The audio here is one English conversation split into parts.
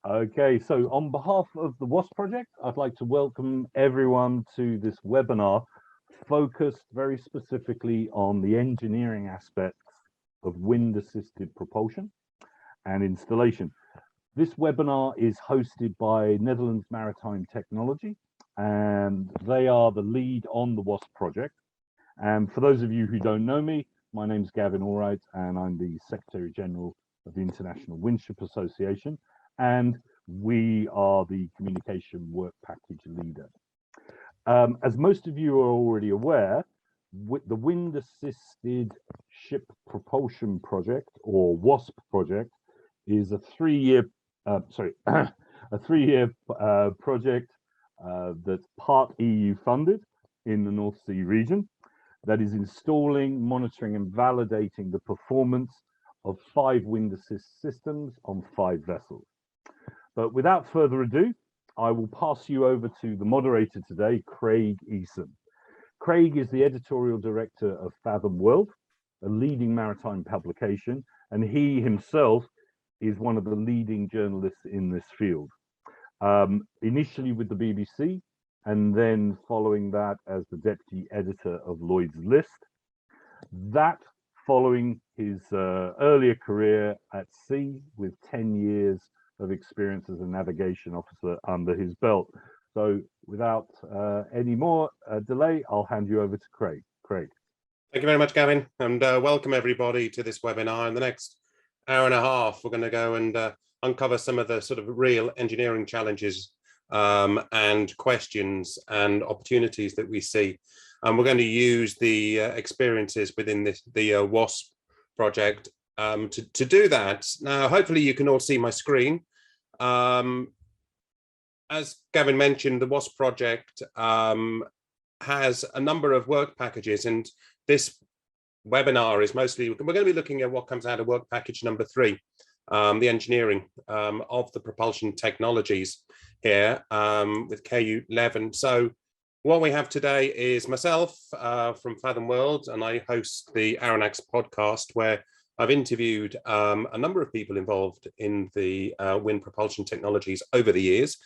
Okay, so on behalf of the WASP project, I'd like to welcome everyone to this webinar focused very specifically on the engineering aspects of wind-assisted propulsion and installation. This webinar is hosted by Netherlands Maritime Technology, and they are the lead on the WASP project. And for those of you who don't know me, my name is Gavin Allwright, and I'm the Secretary General of the International Windship Association, and we are the communication work package leader. As most of you are already aware, the Wind Assisted Ship Propulsion Project, or WASP project, is a three-year project that's part EU funded in the North Sea region, that is installing, monitoring, and validating the performance of 5 wind assist systems on 5 vessels. But without further ado, I will pass you over to the moderator today, Craig Eason. Craig is the editorial director of Fathom World, a leading maritime publication, and he himself is one of the leading journalists in this field. Initially with the BBC, and then following that as the deputy editor of Lloyd's List. That following his earlier career at sea with 10 years of experience as a navigation officer under his belt. So without any more delay, I'll hand you over to Craig. Craig. Thank you very much, Gavin, and welcome everybody to this webinar. In the next hour and a half, we're going to go and uncover some of the sort of real engineering challenges and questions and opportunities that we see. And we're going to use the experiences within the WASP project to do that. Now, hopefully you can all see my screen. As Gavin mentioned, the WASP project has a number of work packages, and this webinar is mostly, we're going to be looking at what comes out of work package number 3, the engineering of the propulsion technologies here with KU11. So what we have today is myself from Fathom World, and I host the Aronnax podcast, where I've interviewed a number of people involved in the wind propulsion technologies over the years.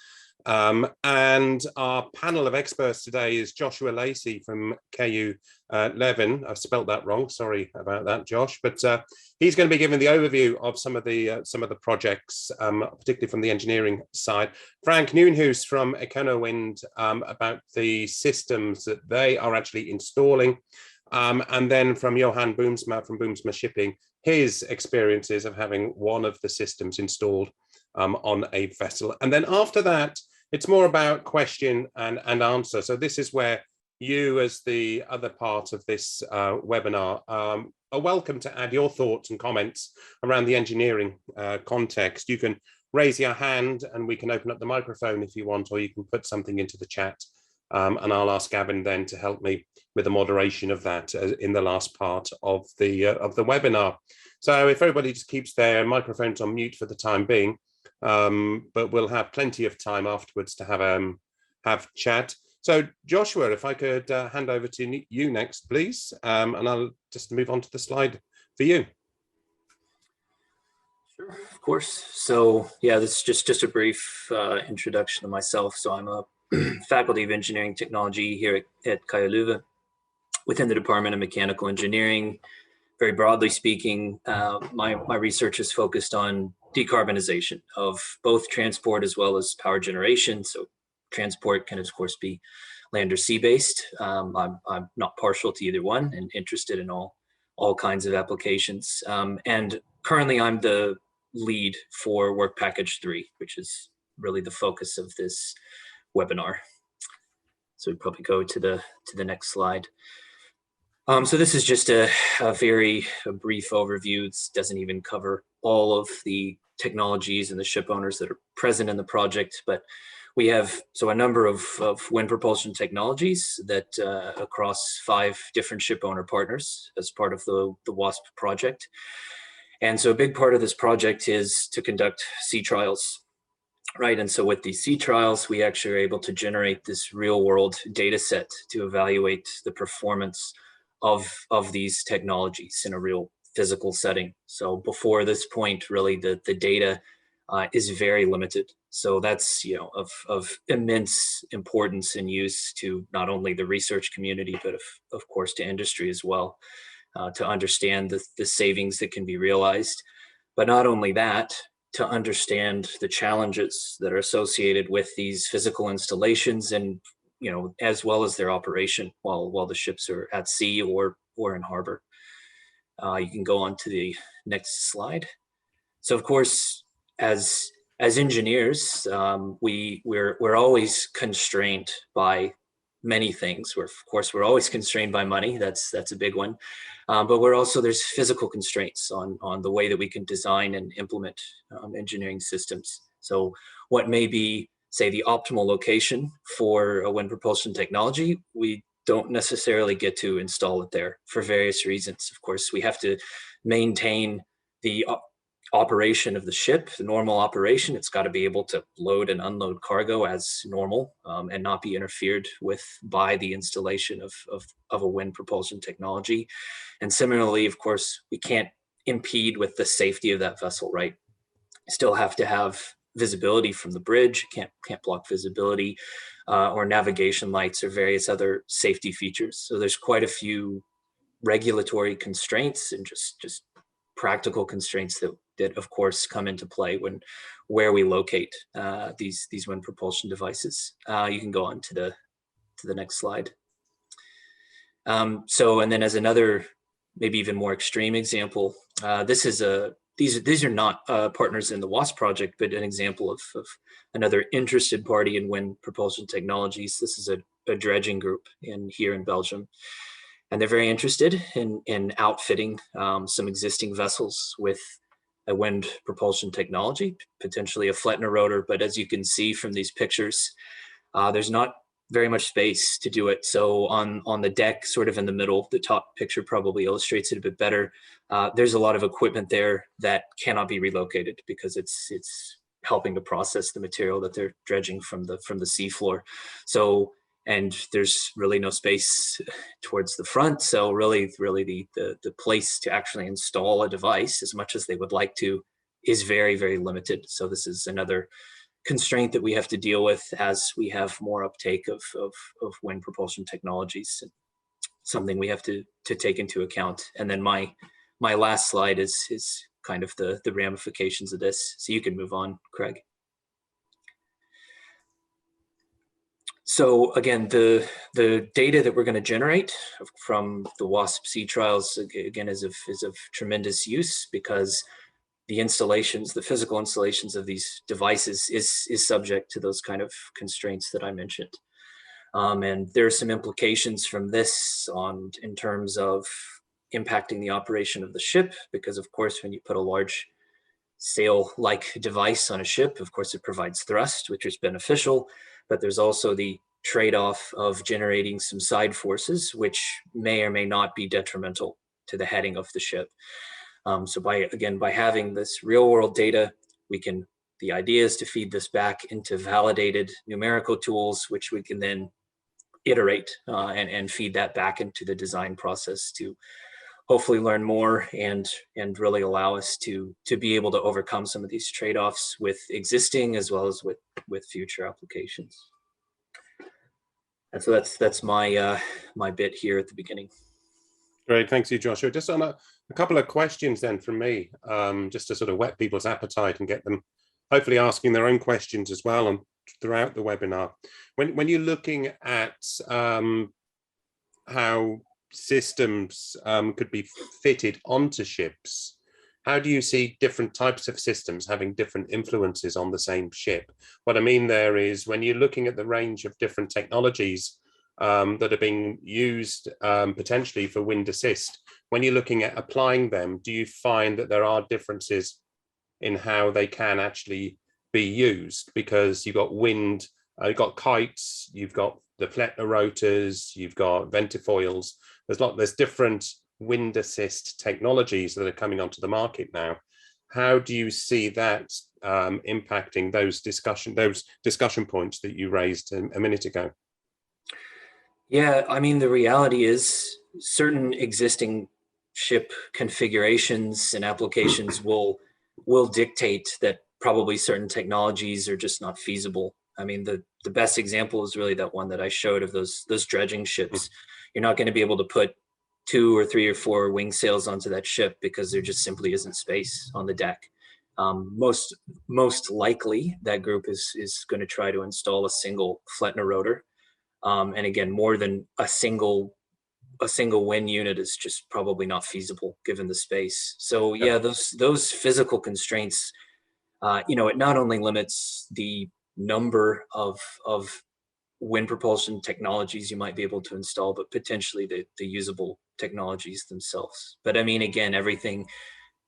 And our panel of experts today is Joshua Lacey from KU11. I've spelt that wrong. Sorry about that, Josh. But he's going to be giving the overview of some of the projects, particularly from the engineering side. Frank Nieuwenhuis from EconoWind about the systems that they are actually installing. And then from Johan Boomsma from Boomsma Shipping, his experiences of having one of the systems installed on a vessel. And then after that, it's more about question and answer. So this is where you, as the other part of this webinar, are welcome to add your thoughts and comments around the engineering context. You can raise your hand and we can open up the microphone if you want, or you can put something into the chat. And I'll ask Gavin then to help me with the moderation of that in the last part of the webinar. So if everybody just keeps their microphones on mute for the time being, but we'll have plenty of time afterwards to have chat. So Joshua, if I could hand over to you next, please, and I'll just move on to the slide for you. Sure, of course. So yeah, this is just a brief introduction of myself. So I'm a Faculty of Engineering Technology here at KU Leuven within the Department of Mechanical Engineering. Very broadly speaking, my research is focused on decarbonization of both transport as well as power generation. So transport can, of course, be land or sea-based. I'm not partial to either one and interested in all kinds of applications. And currently, I'm the lead for Work Package 3, which is really the focus of this webinar. So we probably go to the next slide. So this is just a very brief overview. It doesn't even cover all of the technologies and the ship owners that are present in the project, but we have a number of wind propulsion technologies that across 5 different ship owner partners as part of the WASP project. And so a big part of this project is to conduct sea trials, right? And so with these sea trials, we actually are able to generate this real world data set to evaluate the performance of these technologies in a real physical setting. So before this point, really the data is very limited. So that's, you know, of immense importance and use to not only the research community, but of course to industry as well, to understand the savings that can be realized. But not only that, to understand the challenges that are associated with these physical installations, and, you know, as well as their operation while the ships are at sea or in harbor. You can go on to the next slide. So of course, as engineers, we're always constrained by many things. We're always constrained by money. That's a big one. But there's physical constraints on the way that we can design and implement engineering systems. So what may be, say, the optimal location for a wind propulsion technology, we don't necessarily get to install it there for various reasons. Of course, we have to maintain the operation of the ship, the normal operation. It's got to be able to load and unload cargo as normal, and not be interfered with by the installation of a wind propulsion technology. And similarly, of course, we can't impede with the safety of that vessel, right? Still have to have visibility from the bridge, can't block visibility, or navigation lights or various other safety features. So there's quite a few regulatory constraints and just practical constraints that of course come into play where we locate these wind propulsion devices. You can go on to the next slide. And then as another, maybe even more extreme example, these are not partners in the WASP project, but an example of another interested party in wind propulsion technologies. This is a dredging group here in Belgium. And they're very interested in outfitting some existing vessels with a wind propulsion technology, potentially a Flettner rotor. But as you can see from these pictures, there's not very much space to do it. So on the deck, sort of in the middle, the top picture probably illustrates it a bit better. There's a lot of equipment there that cannot be relocated because it's helping to process the material that they're dredging from the seafloor. So, and there's really no space towards the front. So really the place to actually install a device, as much as they would like to, is very, very limited. So this is another constraint that we have to deal with as we have more uptake of wind propulsion technologies, and something we have to take into account. And then my last slide is kind of the ramifications of this. So you can move on, Craig. So again, the data that we're going to generate from the WASP sea trials, again, is of tremendous use, because the installations, the physical installations of these devices is subject to those kind of constraints that I mentioned. And there are some implications from this in terms of impacting the operation of the ship, because of course, when you put a large sail-like device on a ship, of course, it provides thrust, which is beneficial, but there's also the trade-off of generating some side forces, which may or may not be detrimental to the heading of the ship. So by having this real-world data, the idea is to feed this back into validated numerical tools, which we can then iterate and feed that back into the design process to hopefully learn more and really allow us to be able to overcome some of these trade-offs with existing as well as with future applications. And so that's my my bit here at the beginning. Great, thanks you, Joshua. Just on a couple of questions then from me, just to sort of whet people's appetite and get them hopefully asking their own questions as well and throughout the webinar. When you're looking at how systems could be fitted onto ships, how do you see different types of systems having different influences on the same ship? What I mean there is, when you're looking at the range of different technologies that are being used potentially for wind assist, when you're looking at applying them, do you find that there are differences in how they can actually be used? Because you've got wind, you've got kites, you've got the Flettner rotors, you've got ventifoils. There's different wind assist technologies that are coming onto the market now. How do you see that impacting those discussion points that you raised a minute ago? Yeah, I mean, the reality is certain existing ship configurations and applications will dictate that probably certain technologies are just not feasible. I mean, the best example is really that one that I showed of those dredging ships. You're not going to be able to put 2 or 3 or 4 wing sails onto that ship because there just simply isn't space on the deck. Most likely, that group is going to try to install a single Flettner rotor, and again, more than a single wind unit is just probably not feasible given the space. So yeah, those physical constraints, it not only limits the number of wind propulsion technologies you might be able to install, but potentially the usable technologies themselves. But I mean, again, everything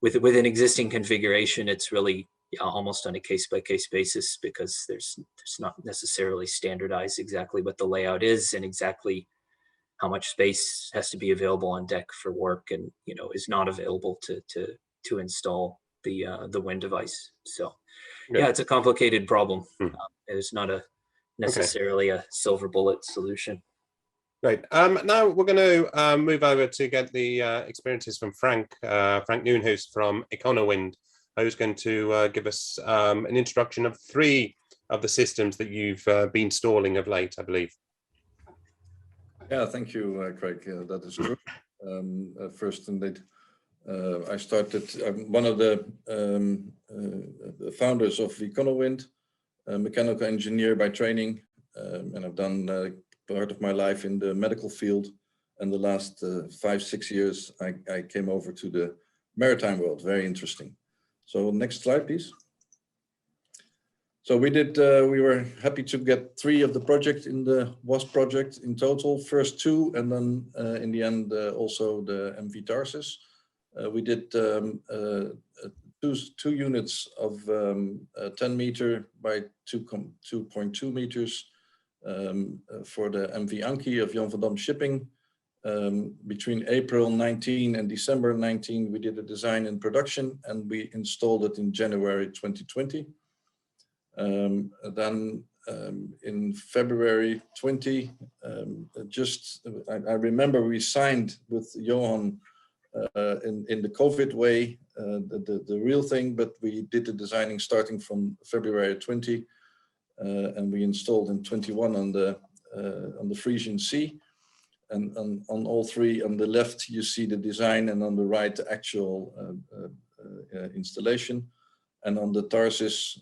with an existing configuration, it's really almost on a case-by-case basis, because there's not necessarily standardized exactly what the layout is and exactly how much space has to be available on deck for work, and is not available to install the wind device. So yeah, it's a complicated problem. It's not necessarily a silver bullet solution. Great. Now we're going to move over to get the experiences from Frank Noonhuis from EconoWind, who's going to give us an introduction of 3 of the systems that you've been installing of late, I believe. Yeah, thank you, Craig. That is true. First, indeed, I started. I'm one of the founders of EconoWind, a mechanical engineer by training, and I've done part of my life in the medical field. And the last 5-6 years, I came over to the maritime world. Very interesting. So next slide, please. So we were happy to get 3 of the project in the WASP project in total, first 2, and then in the end also the MV Tarsus. We did 2 units of 10 meter by 2.2 meters for the MV Anki of Jan van Dam Shipping. Between April 19 and December 19, we did a design and production, and we installed it in January 2020. Then in February 20, I remember we signed with Johan in the COVID way, the real thing, but we did the designing starting from February 20, and we installed in 21 on the Frisian Sea. And on all 3, on the left you see the design, and on the right the actual installation. And on the Tarsus,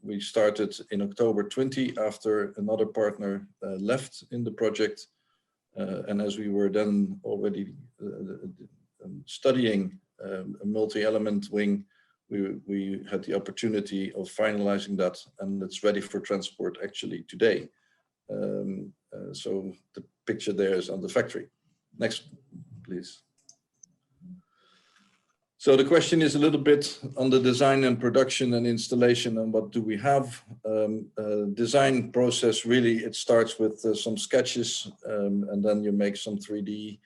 we started in October 20 after another partner left in the project. And as we were then already studying a multi-element wing, we had the opportunity of finalizing that, and it's ready for transport actually today. So the picture there is on the factory. Next, please. So the question is a little bit on the design and production and installation, and what do we have? Design process, really, it starts with some sketches, and then you make some 3D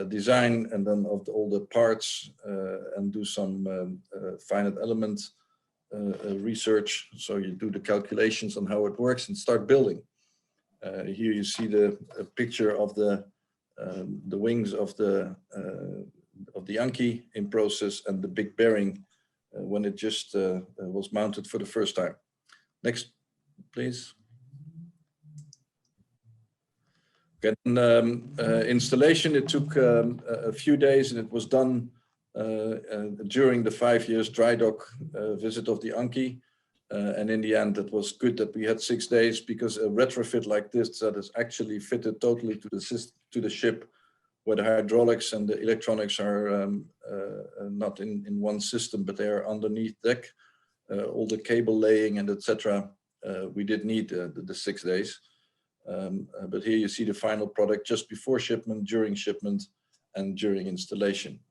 design, and then of all the parts, and do some finite element research. So you do the calculations on how it works and start building. Here you see the picture of the wings of the Anki in process, and the big bearing when it just was mounted for the first time. Next, please. Installation, it took a few days, and it was done during the 5 years dry dock visit of the Anki. And in the end, it was good that we had 6 days, because a retrofit like this that is actually fitted totally to the ship, where the hydraulics and the electronics are not in one system, but they are underneath deck, all the cable laying and etc. We did need the 6 days. But here you see the final product just before shipment, during shipment, and during installation.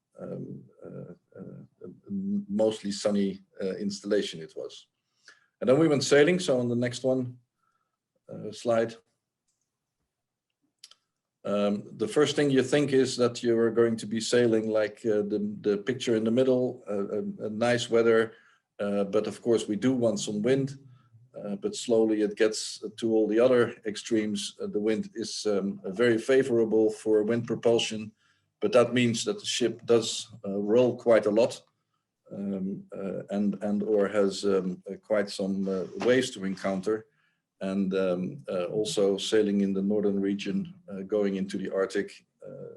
Mostly sunny installation it was. And then we went sailing. So on the next one, slide. The first thing you think is that you are going to be sailing like the picture in the middle, a nice weather, but of course we do want some wind, but slowly it gets to all the other extremes. The wind is very favorable for wind propulsion, but that means that the ship does roll quite a lot. and or has quite some waves to encounter, and also sailing in the northern region, going into the Arctic,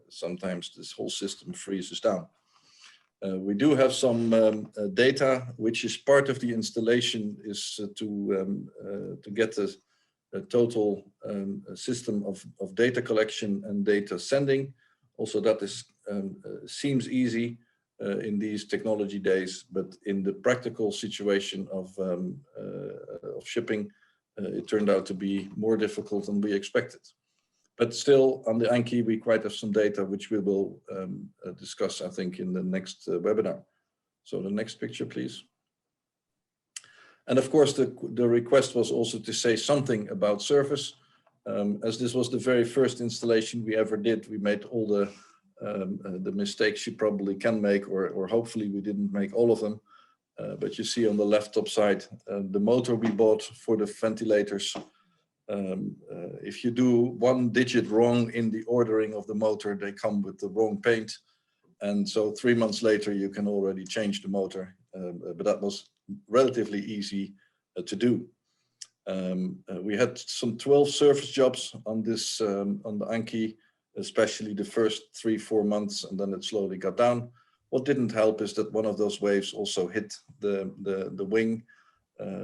sometimes this whole system freezes down. We do have some data, which is part of the installation, is to get a total system of data collection and data sending. Also, that is seems easy in these technology days, but in the practical situation of shipping, it turned out to be more difficult than we expected. But still, on the Anki, we quite have some data, which we will discuss, I think, in the next webinar. So the next picture, please. And of course, the request was also to say something about service. As this was the very first installation we ever did, we made all the mistakes you probably can make, or hopefully we didn't make all of them. But you see on the left top side, the motor we bought for the ventilators. If you do one digit wrong in the ordering of the motor, they come with the wrong paint. And so 3 months later, you can already change the motor. But that was relatively easy to do. We had some 12 service jobs on this, on the Anki, especially the first 3-4 months, and then it slowly got down. What didn't help is that one of those waves also hit the wing,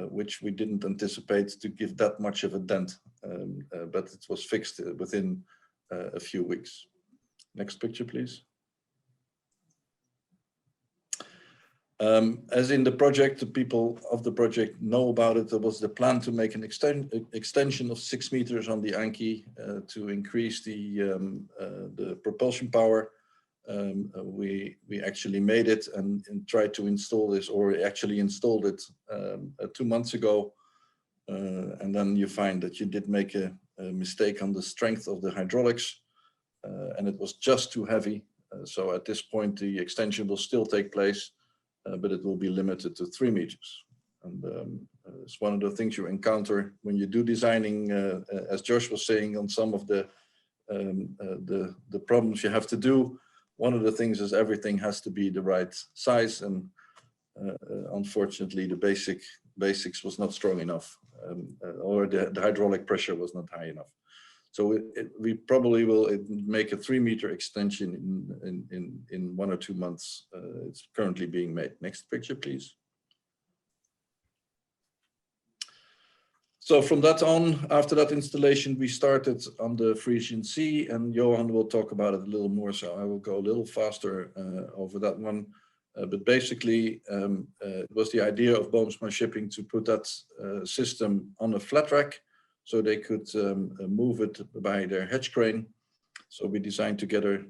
which we didn't anticipate to give that much of a dent, but it was fixed within a few weeks. Next picture, please. As in the project, the people of the project know about it. There was the plan to make an extension of 6 meters on the Anki to increase the propulsion power. We actually made it and tried to install this, or actually installed it 2 months ago. And then you find that you did make a mistake on the strength of the hydraulics, and it was just too heavy. So at this point, the extension will still take place, but it will be limited to 3 meters. And it's one of the things you encounter when you do designing, as Josh was saying, on some of the problems you have to do. One of the things is everything has to be the right size, and unfortunately, the basics was not strong enough, or the hydraulic pressure was not high enough. So we probably will make a 3 meter extension in 1 or 2 months. It's currently being made. Next picture, please. So from that on, after that installation, we started on the Frisian Sea, and Johan will talk about it a little more, so I will go a little faster over that one. But basically, it was the idea of Boomsma Shipping to put that system on a flat rack, so they could move it by their hedge crane. So we designed together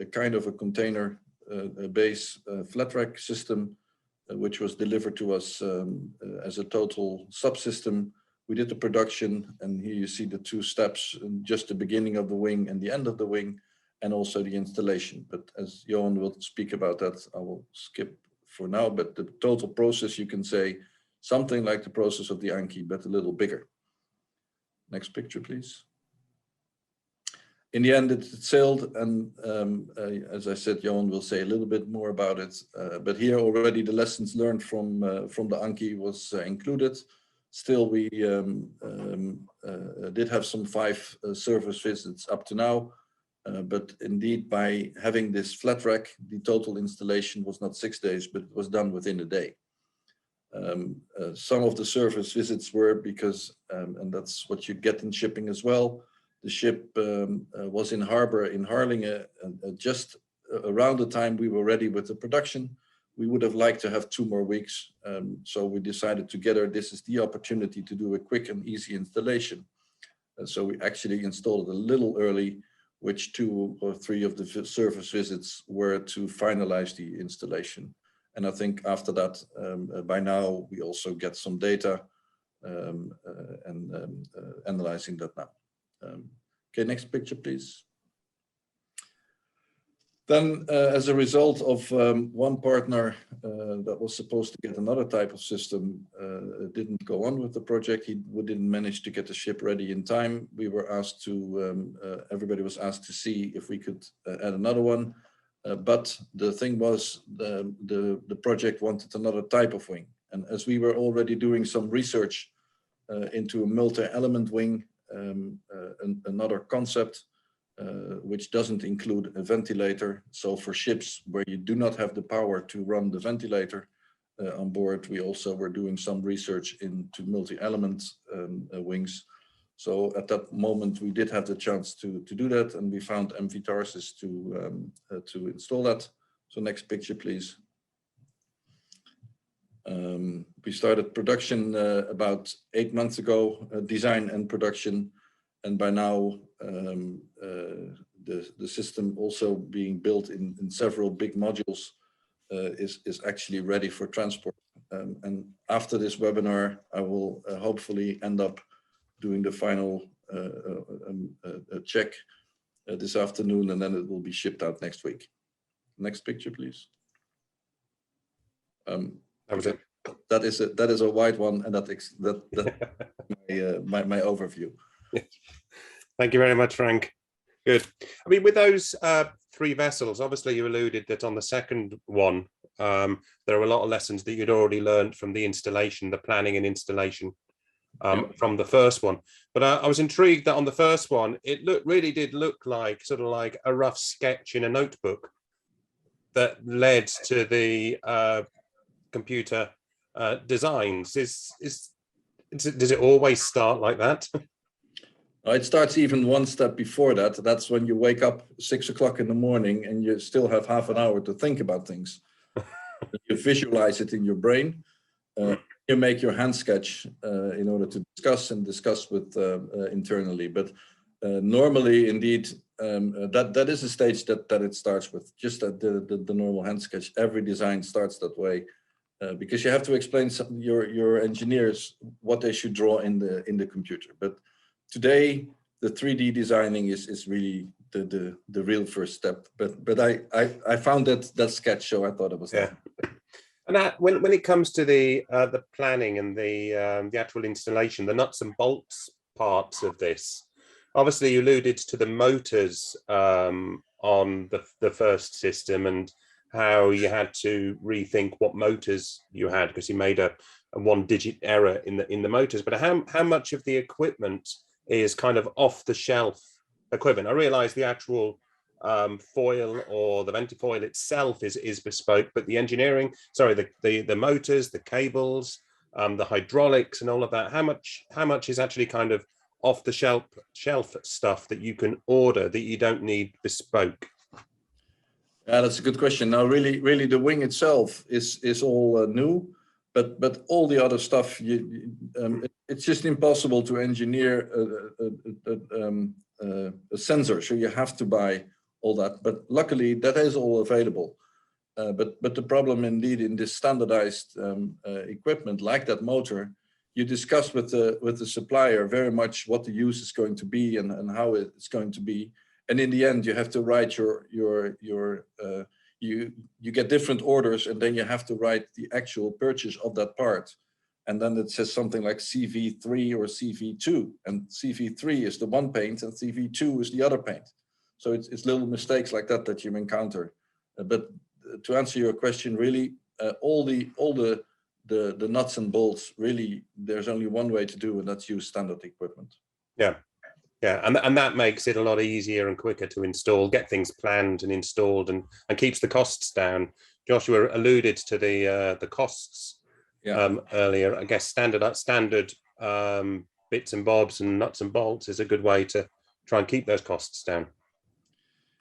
a kind of a container base flat rack system, which was delivered to us as a total subsystem. We did the production, and here you see the 2 steps, just the beginning of the wing and the end of the wing, and also the installation. But as Johan will speak about that, I will skip for now. But the total process, you can say something like the process of the Anki, but a little bigger. Next picture, please. In the end, it sailed, and as I said, Johan will say a little bit more about it. But here already the lessons learned from the Anki was included. Still, we did have some 5 service visits up to now. But indeed, by having this flat rack, the total installation was not 6 days, but it was done within a day. Some of the service visits were because, and that's what you get in shipping as well, the ship was in harbor in Harlingen just around the time we were ready with the production. We would have liked to have 2 more weeks. So we decided together, this is the opportunity to do a quick and easy installation. So we actually installed it a little early, which 2 or 3 of the service visits were to finalize the installation. And I think after that, by now, we also get some data and analyzing that now. Okay, next picture, please. Then, as a result of one partner that was supposed to get another type of system didn't go on with the project, we didn't manage to get the ship ready in time. We were asked to, everybody was asked to see if we could add another one. But the thing was, the project wanted another type of wing. And as we were already doing some research into a multi-element wing, another concept, which doesn't include a ventilator. So for ships where you do not have the power to run the ventilator on board, we also were doing some research into multi-element wings. So at that moment, we did have the chance to do that, and we found MV Tarsus to install that. So next picture, please. We started production about 8 months ago, design and production, and by now the system also being built in several big modules is actually ready for transport. And after this webinar, I will hopefully end up doing the final check this afternoon, and then it will be shipped out next week. Next picture, please. That was it. That is a wide one, and that's my overview. Thank you very much, Frank. Good. I mean, with those 3 vessels, obviously you alluded that on the second one, there are a lot of lessons that you'd already learned from the installation, the planning and installation from the first one. But I was intrigued that on the first one, it really did look like sort of like a rough sketch in a notebook that led to the computer designs. Does it always start like that? It starts even one step before that. That's when you wake up 6 o'clock in the morning and you still have half an hour to think about things. You visualize it in your brain. You make your hand sketch in order to discuss with internally. But normally, indeed, that is a stage that it starts with. Just the normal hand sketch. Every design starts that way. Because you have to explain your engineers what they should draw in the computer. But today, the 3D designing is really the real first step. But I found that sketch, so I thought it was that. And that, when it comes to the planning and the actual installation, the nuts and bolts parts of this, obviously you alluded to the motors on the first system and how you had to rethink what motors you had because you made a 1-digit error in the motors. But how much of the equipment is kind of off the shelf equipment? I realize the actual foil or the ventifoil itself is bespoke, but the engineering, sorry, the motors, the cables, the hydraulics and all of that, how much is actually kind of off the shelf stuff that you can order that you don't need bespoke? That's a good question. Now, really, the wing itself is all new, but all the other stuff, it's just impossible to engineer a sensor. So you have to buy all that. But luckily, that is all available. But the problem, indeed, in this standardized equipment like that motor, you discuss with the supplier very much what the use is going to be and how it's going to be. And in the end, you have to write you get different orders, and then you have to write the actual purchase of that part. And then it says something like CV3 or CV2, and CV3 is the one paint, and CV2 is the other paint. So it's little mistakes like that you encounter. But to answer your question, really, all the nuts and bolts, really, there's only one way to do, and that's use standard equipment. Yeah. Yeah, and that makes it a lot easier and quicker to install, get things planned and installed, and keeps the costs down. Joshua alluded to the costs earlier. I guess standard bits and bobs and nuts and bolts is a good way to try and keep those costs down.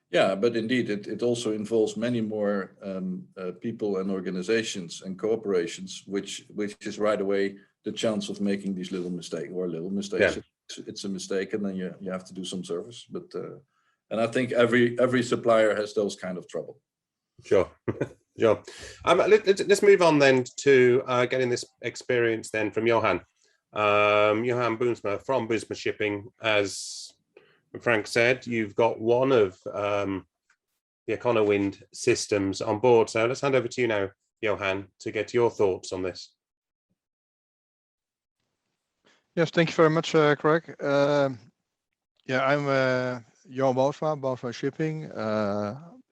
Yeah, but indeed, it also involves many more people and organizations and cooperations, which is right away the chance of making these little mistakes. Yeah. It's a mistake, and then you have to do some service. But and I think every supplier has those kind of trouble. Sure. Sure. Let's move on then to getting this experience then from Johan. Johan Boomsma from Boomsma Shipping. As Frank said, you've got one of the Econowind systems on board. So let's hand over to you now, Johan, to get your thoughts on this. Yes, thank you very much, Craig. I'm Johan Boomsma, Boomsma Shipping.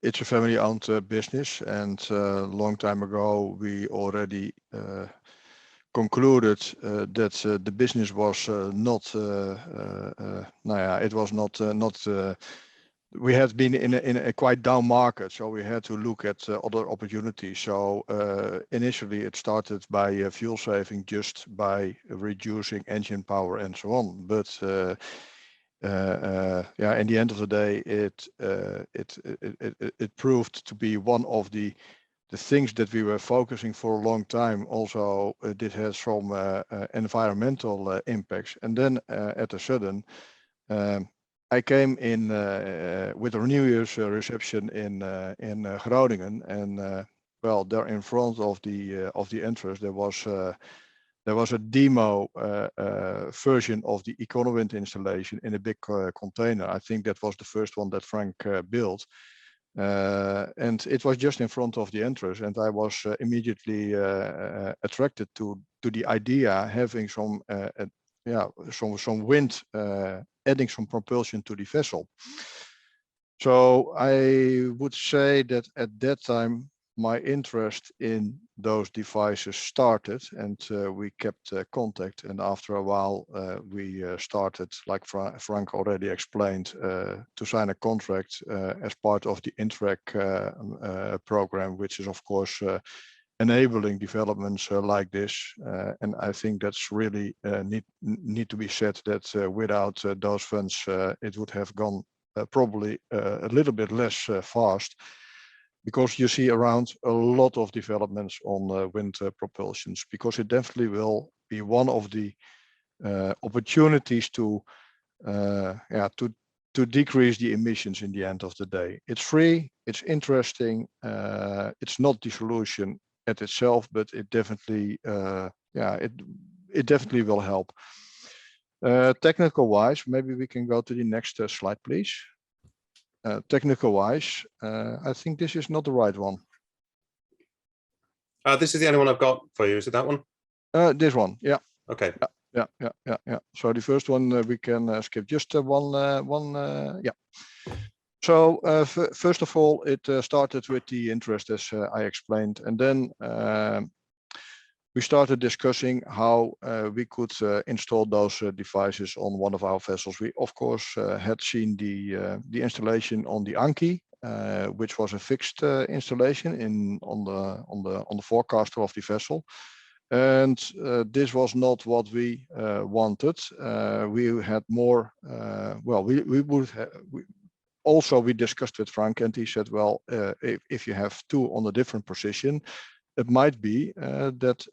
it's a family-owned business, and a long time ago we already concluded that the business was not. It was not. We had been in a quite down market, so we had to look at other opportunities. So initially it started by fuel saving, just by reducing engine power and so on. But in the end of the day, it proved to be one of the things that we were focusing for a long time. Also, it has some environmental impacts. And then at a sudden, I came in with a New Year's reception in Groningen, and well, there in front of the entrance there was a demo version of the EconoWind installation in a big container. I think that was the first one that Frank built. And it was just in front of the entrance, and I was immediately attracted to the idea, having some wind, adding some propulsion to the vessel. So I would say that at that time my interest in those devices started, and we kept contact, and after a while we started, like Frank already explained, to sign a contract as part of the Interact program, which is of course enabling developments like this. And I think that's really need to be said, that without those funds it would have gone probably a little bit less fast, because you see around a lot of developments on wind propulsions, because it definitely will be one of the opportunities to decrease the emissions in the end of the day. It's free, it's interesting, it's not the solution at itself, but it definitely it definitely will help. Technical wise, maybe we can go to the next slide, please. Technical wise, I think this is not the right one. This is the only one I've got for you. Is it that one? This one, yeah. Okay. Yeah. So the first one we can skip. Just one. So first of all, it started with the interest, as I explained, and then we started discussing how we could install those devices on one of our vessels. We of course had seen the installation on the Anki, which was a fixed installation on the forecaster of the vessel, and this was not what we wanted. We had more. We discussed with Frank, and he said, well, if you have two on a different position, it might be that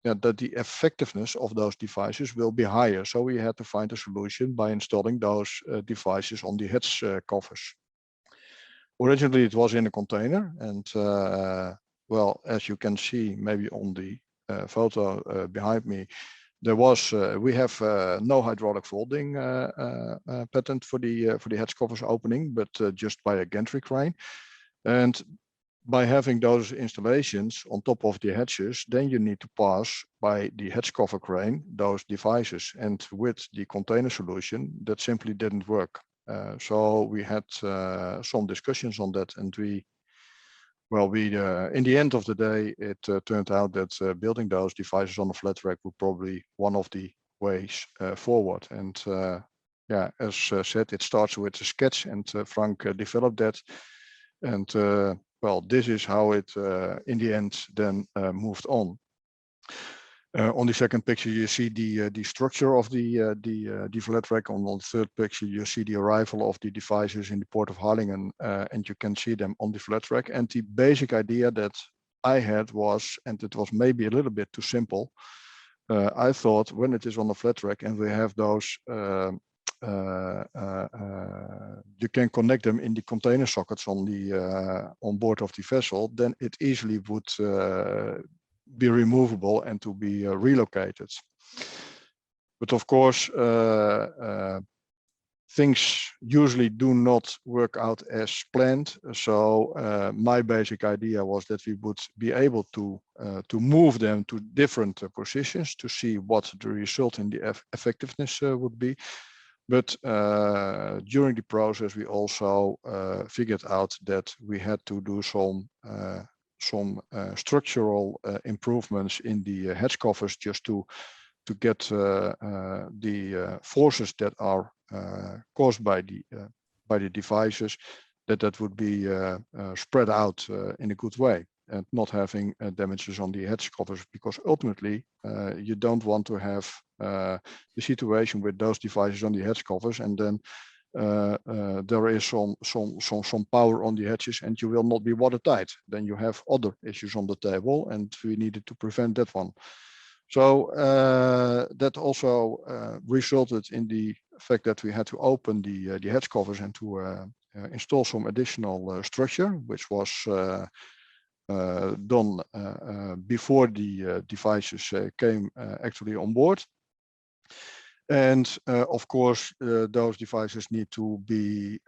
the effectiveness of those devices will be higher. So we had to find a solution by installing those devices on the heads covers. Originally, it was in a container, and well, as you can see, maybe on the photo behind me, there was we have no hydraulic folding patent for the heads covers opening, but just by a gantry crane. And by having those installations on top of the hatches, then you need to pass by the heads cover crane those devices. And with the container solution, that simply didn't work. So we had some discussions on that, and we in the end of the day, it turned out that building those devices on a flat rack would probably one of the ways forward. And as said, it starts with a sketch, and Frank developed that. And well, this is how it in the end then moved on. On the second picture, you see the structure of the flat rack. On the third picture, you see the arrival of the devices in the port of Harlingen, and you can see them on the flat rack. And the basic idea that I had was, and it was maybe a little bit too simple, I thought when it is on the flat rack and we have those, you can connect them in the container sockets on the on board of the vessel, then it easily would be removable and to be relocated. But of course, things usually do not work out as planned. So my basic idea was that we would be able to move them to different positions to see what the result in the effectiveness would be. But during the process, we also figured out that we had to do some structural improvements in the hedge covers just to get the forces that are caused by the devices, that would be spread out in a good way and not having damages on the hedge covers, because ultimately you don't want to have the situation with those devices on the hedge covers and then there is some power on the hedges and you will not be watertight. Then you have other issues on the table, and we needed to prevent that one. So that also resulted in the fact that we had to open the hedge covers and to install some additional structure, which was done before the devices came actually on board. And of course, those devices need to be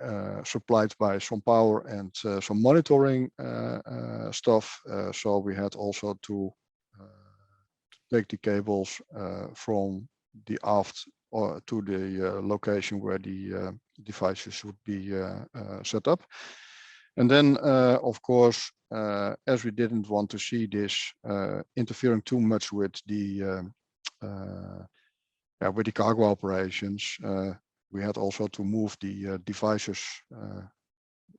supplied by some power and some monitoring stuff. So we had also to take the cables from the aft or to the location where the devices would be set up. And then, of course, as we didn't want to see this interfering too much with the cargo operations, we had also to move the devices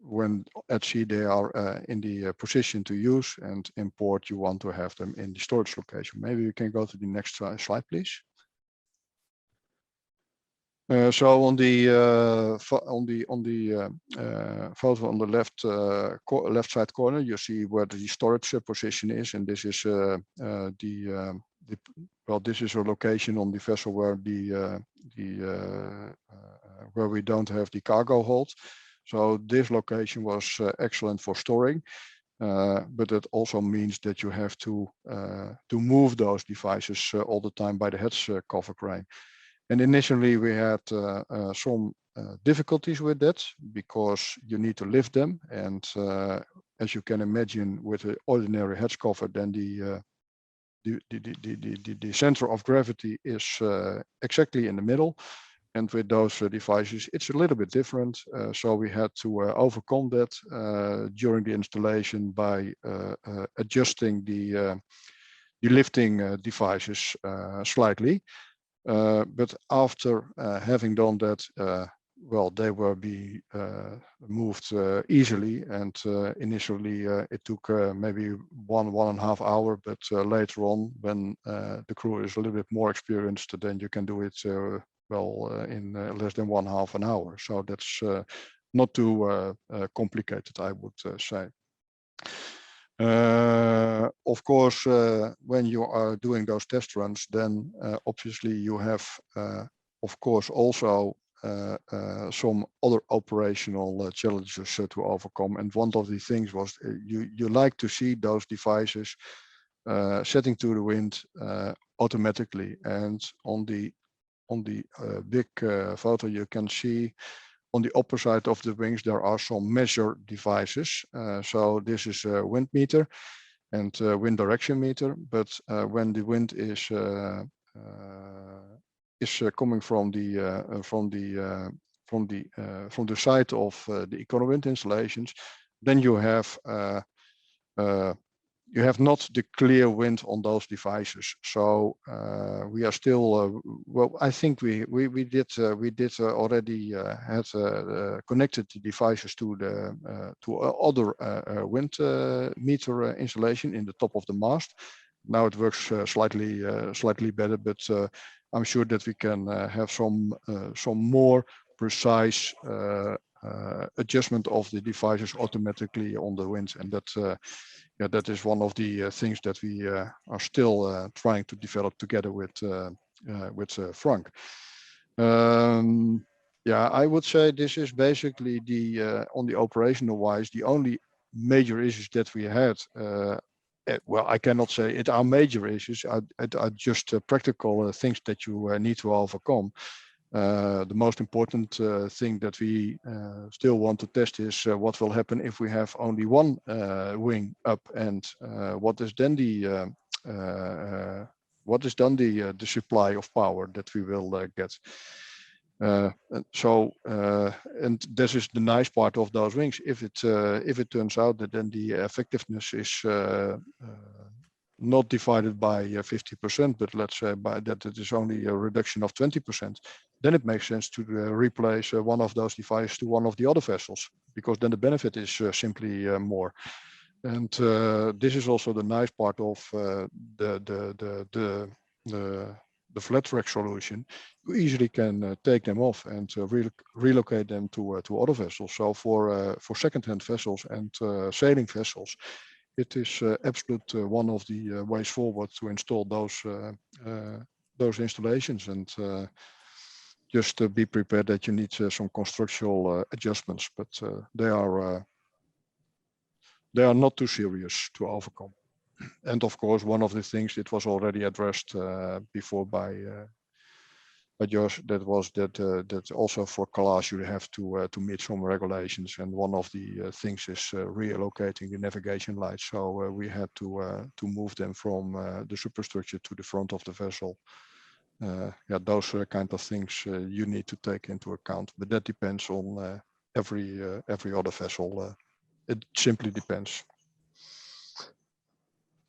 when at sea they are in the position to use, and in port you want to have them in the storage location. Maybe we can go to the next slide, please. So on the photo on the left side corner, you see where the storage position is, and this is this is a location on the vessel where where we don't have the cargo hold. So this location was excellent for storing, but it also means that you have to move those devices all the time by the hedge cover crane. And initially we had some difficulties with that because you need to lift them, and as you can imagine, with an ordinary hedge cover, then the center of gravity is exactly in the middle. And with those devices, it's a little bit different. So we had to overcome that during the installation by adjusting the lifting devices slightly. But after having done that, well, they will be moved easily. And initially it took maybe one and a half hour, but later on, when the crew is a little bit more experienced, then you can do it in less than 1/2 an hour. So that's not too complicated, I would say. Of course, when you are doing those test runs, then obviously you have, of course, also some other operational challenges to overcome. And one of the things was you like to see those devices setting to the wind automatically. And on the big photo, you can see on the upper side of the wings there are some measure devices. So this is a wind meter and wind direction meter. But when the wind is coming from the side of the econo wind installations, then you have not the clear wind on those devices. So we are still well, I think we did already had connected the devices to other wind meter installation in the top of the mast. Now it works slightly better, but I'm sure that we can have some more precise adjustment of the devices automatically on the wind, and that that is one of the things that we are still trying to develop together with Frank. I would say this is basically on the operational wise the only major issues that we had. Well, I cannot say it are major issues. Are just practical things that you need to overcome. The most important thing that we still want to test is what will happen if we have only one wing up, and what is then the supply of power that we will get. And this is the nice part of those wings. If it turns out that then the effectiveness is not divided by 50%, but let's say by that it is only a reduction of 20%, then it makes sense to replace one of those devices to one of the other vessels, because then the benefit is simply more. And this is also the nice part of the flat track solution. You easily can take them off and relocate them to other vessels. So for second-hand vessels and sailing vessels, it is absolute one of the ways forward to install those installations, and just be prepared that you need some constructional adjustments, but they are not too serious to overcome. And of course, one of the things it was already addressed before by Josh, that was that also for class you have to meet some regulations, and one of the things is reallocating the navigation lights. So we had to move them from the superstructure to the front of the vessel. Yeah, those kind of things you need to take into account, but that depends on every other vessel. It simply depends.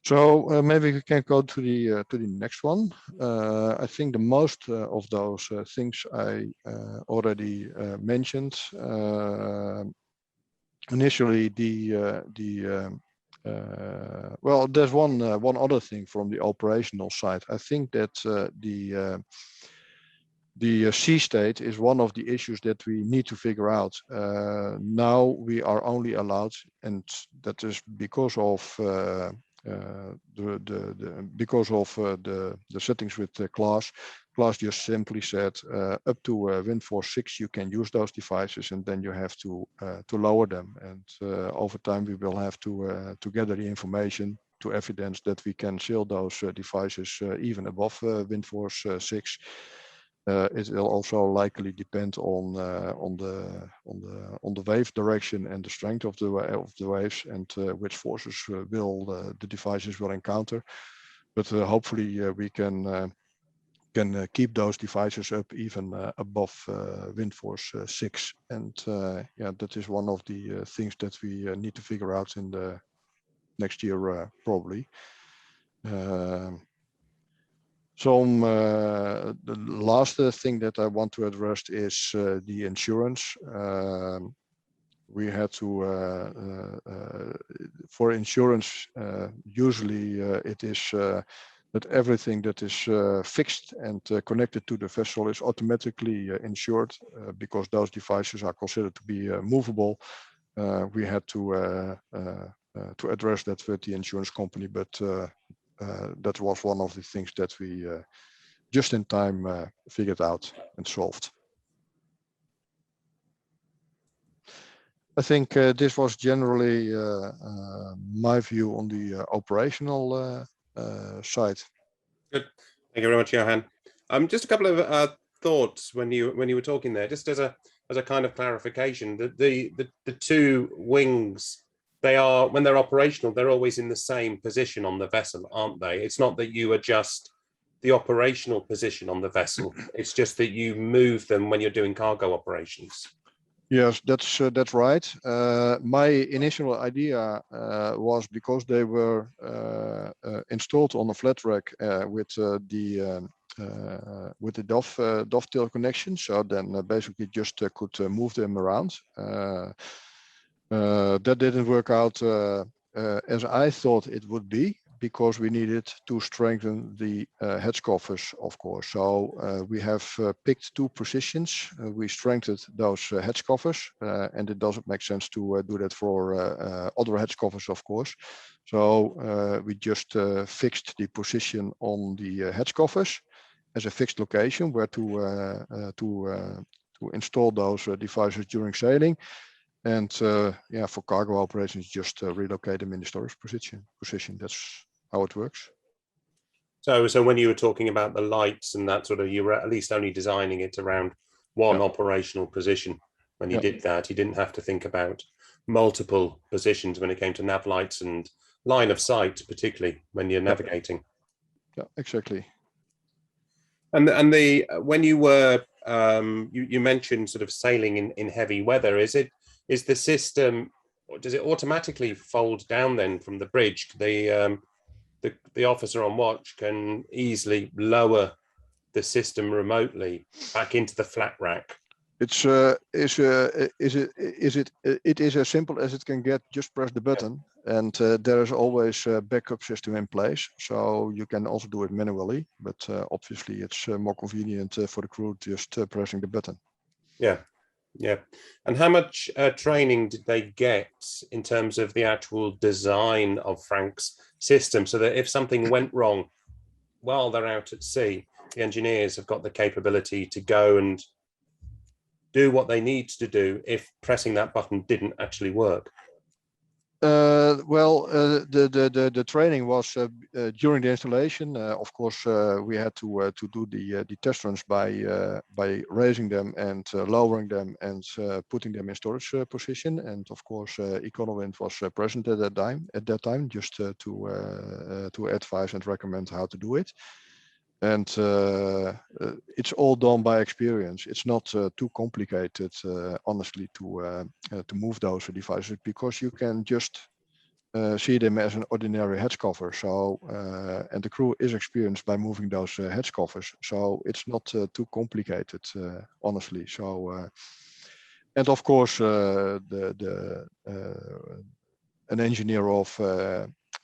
So maybe we can go to the next one. I think the most of those things I already mentioned. Initially, well, there's one other thing from the operational side. I think that the sea state is one of the issues that we need to figure out. Now we are only allowed, and that is because of the settings with the class just simply said up to wind force 6 you can use those devices, and then you have to lower them, and over time we will have to gather the information to evidence that we can sail those devices even above wind force 6. It will also likely depend on the wave direction and the strength of the waves, and which forces the devices will encounter. But hopefully we can keep those devices up even above wind force 6, and yeah, that is one of the things that we need to figure out in the next year probably. The last thing that I want to address is the insurance. We had to, for insurance, usually it is that everything that is fixed and connected to the vessel is automatically insured because those devices are considered to be movable. We had to address that with the insurance company, but that was one of the things that we just in time figured out and solved. I think this was generally my view on the operational side. Good, thank you very much, Johan. Just a couple of thoughts when you were talking there, just as a kind of clarification. The two wings, they are, when they're operational, they're always in the same position on the vessel, aren't they? It's not that you adjust the operational position on the vessel. It's just that you move them when you're doing cargo operations. Yes, that's right. My initial idea was because they were installed on a flat rack with the dovetail connection, so then basically just could move them around. That didn't work out as I thought it would be, because we needed to strengthen the hatch coffers, of course. So we have picked two positions. We strengthened those hatch coffers, and it doesn't make sense to do that for other hatch coffers, of course. So we just fixed the position on the hatch coffers as a fixed location where to install those devices during sailing. And yeah, for cargo operations, just relocate them in the storage position. That's how it works. So when you were talking about the lights and that sort of, you were at least only designing it around one operational position. When you did that, you didn't have to think about multiple positions when it came to nav lights and line of sight, particularly when you're navigating. Yeah, exactly. And when you were you mentioned sort of sailing in heavy weather. Is the system, or does it automatically fold down then from the bridge? The officer on watch can easily lower the system remotely back into the flat rack. It is as simple as it can get. Just press the button, and there is always a backup system in place. So you can also do it manually, but obviously it's more convenient for the crew just pressing the button. Yeah, yeah. And how much training did they get in terms of the actual design of Frank's system, so that if something went wrong while they're out at sea, the engineers have got the capability to go and do what they need to do if pressing that button didn't actually work? The training was during the installation. Of course, we had to do the test runs by raising them and lowering them and putting them in storage position. And of course, Econowind was present at that time, just to advise and recommend how to do it. And it's all done by experience. It's not too complicated, honestly, to move those devices, because you can just see them as an ordinary head cover. So and the crew is experienced by moving those head covers. So it's not too complicated, honestly. So and of course, an engineer of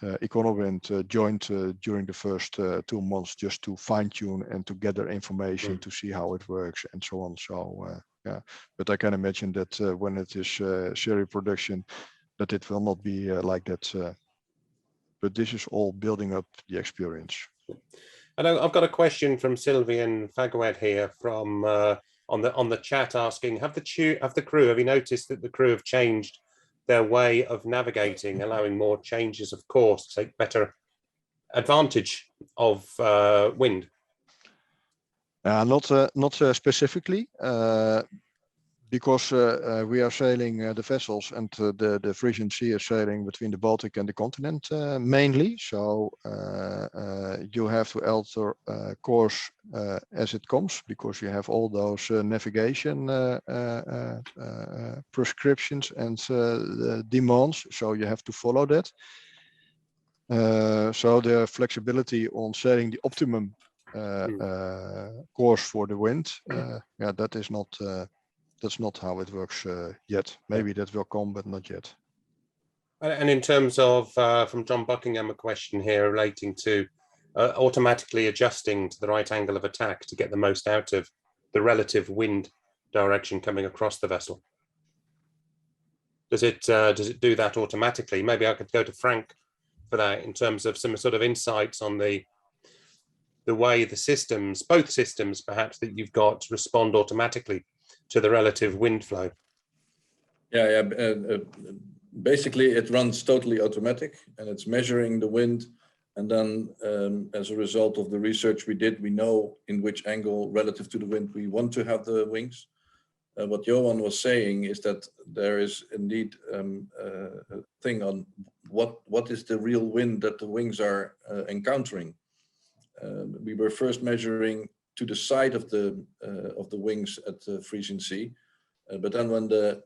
Econowind joined during the first 2 months just to fine-tune and to gather information to see how it works and so on. So yeah, but I can imagine that when it is serial production, that it will not be like that. But this is all building up the experience. And I've got a question from Sylvian Fagwed here from on the chat, asking: Have the crew? Have you noticed that the crew have changed their way of navigating, allowing more changes of course to take better advantage of wind? Not specifically, because we are sailing the vessels, and the Frisian Sea is sailing between the Baltic and the continent mainly. So you have to alter course as it comes, because you have all those navigation prescriptions and demands. So you have to follow that. So the flexibility on sailing the optimum course for the wind, yeah, that is not. That's not how it works yet. Maybe that will come, but not yet. And in terms of, from John Buckingham, a question here relating to automatically adjusting to the right angle of attack to get the most out of the relative wind direction coming across the vessel. Does it do that automatically? Maybe I could go to Frank for that in terms of some sort of insights on the way the systems, both systems perhaps, that you've got respond automatically to the relative wind flow. Yeah. Basically, it runs totally automatic, and it's measuring the wind. And then, as a result of the research we did, we know in which angle relative to the wind we want to have the wings. What Johan was saying is that there is indeed a thing on what is the real wind that the wings are encountering. We were first measuring to the side of the wings at the Frisian Sea, but then when the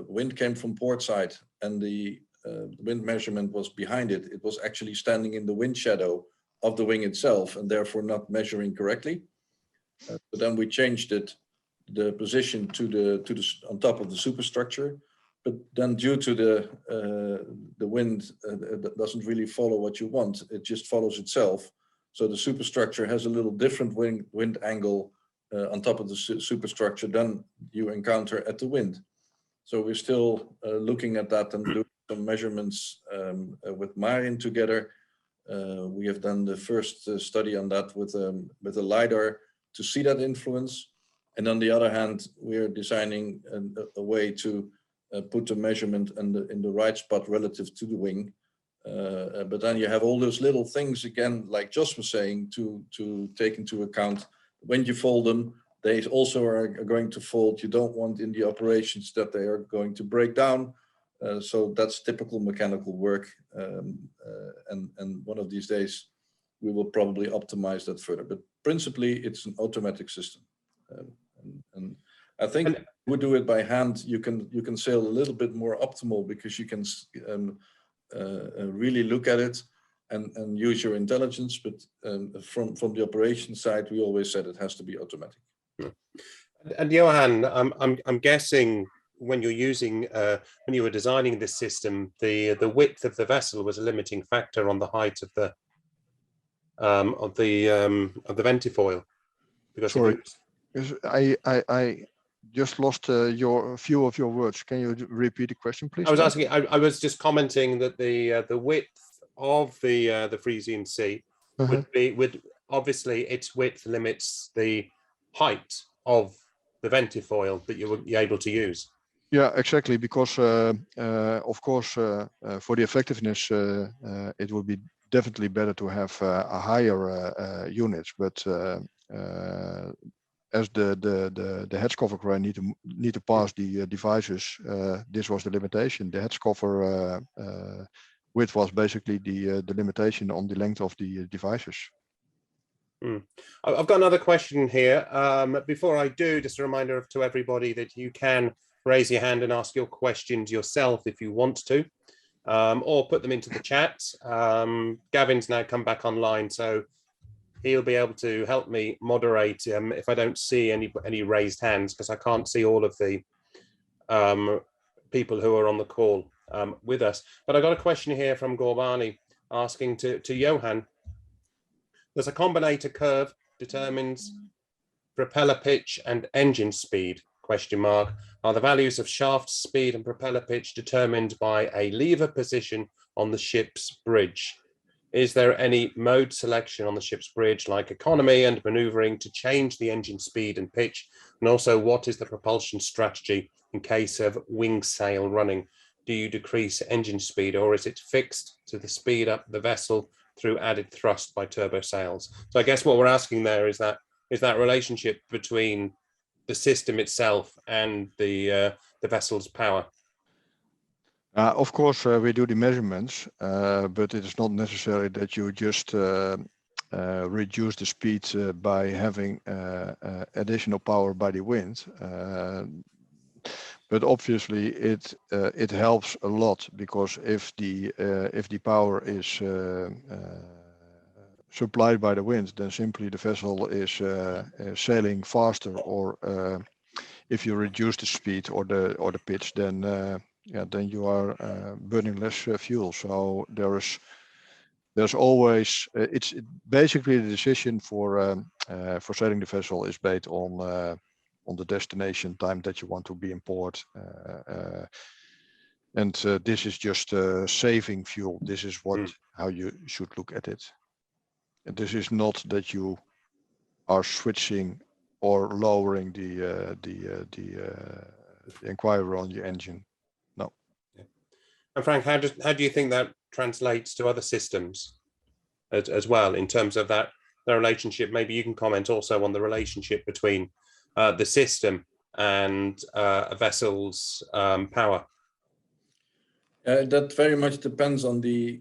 wind came from port side and the wind measurement was behind it, it was actually standing in the wind shadow of the wing itself, and therefore not measuring correctly. But then we changed the position to the on top of the superstructure. But then, due to the wind that doesn't really follow what you want, it just follows itself. So the superstructure has a little different wind angle on top of the superstructure than you encounter at the wind. So we're still looking at that and doing some measurements with Marin together. We have done the first study on that with a LiDAR to see that influence. And on the other hand, we're designing a way to put the measurement in the right spot relative to the wing. But then you have all those little things, again, like Jos was saying, to take into account. When you fold them, they also are going to fold. You don't want in the operations that they are going to break down. So that's typical mechanical work. And one of these days, we will probably optimize that further. But principally, it's an automatic system. And I think if we do it by hand, you can sail a little bit more optimal, because you can really look at it and use your intelligence. But from the operation side, we always said it has to be automatic. And Johan, I'm guessing when you're using when you were designing this system, the width of the vessel was a limiting factor on the height of the ventifoil. Because sorry, I just lost a few of your words. Can you repeat the question, please? I was asking. I was just commenting that the width of the Frisian Sea would obviously, its width limits the height of the ventifoil that you would be able to use. Yeah, exactly. Because of course, for the effectiveness, it would be definitely better to have a higher units. But as the head cover crane need to pass the devices, this was the limitation. The head cover width was basically the limitation on the length of the devices. I've got another question here. Before I do, just a reminder to everybody that you can raise your hand and ask your questions yourself if you want to, or put them into the chat. Gavin's now come back online, so he'll be able to help me moderate if I don't see any raised hands, because I can't see all of the people who are on the call with us. But I got a question here from Gorbani asking to Johan. There's a combinator curve determines propeller pitch and engine speed, ? Are the values of shaft speed and propeller pitch determined by a lever position on the ship's bridge? Is there any mode selection on the ship's bridge, like economy and maneuvering, to change the engine speed and pitch? And also, what is the propulsion strategy in case of wing sail running? Do you decrease engine speed, or is it fixed to the speed up the vessel through added thrust by turbo sails? So I guess what we're asking there is that relationship between the system itself and the vessel's power. Of course, we do the measurements, but it is not necessary that you just reduce the speed by having additional power by the wind. But obviously, it helps a lot, because if the power is supplied by the wind, then simply the vessel is sailing faster. Or if you reduce the speed or the pitch, then then you are burning less fuel. So there's always it's basically the decision for sailing the vessel is based on the destination time that you want to be in port, and this is just saving fuel. This is how you should look at it. And this is not that you are switching or lowering the inquiry on your engine. No. And Frank, how do you think that translates to other systems as well, in terms of the relationship? Maybe you can comment also on the relationship between the system and a vessel's power. That very much depends on the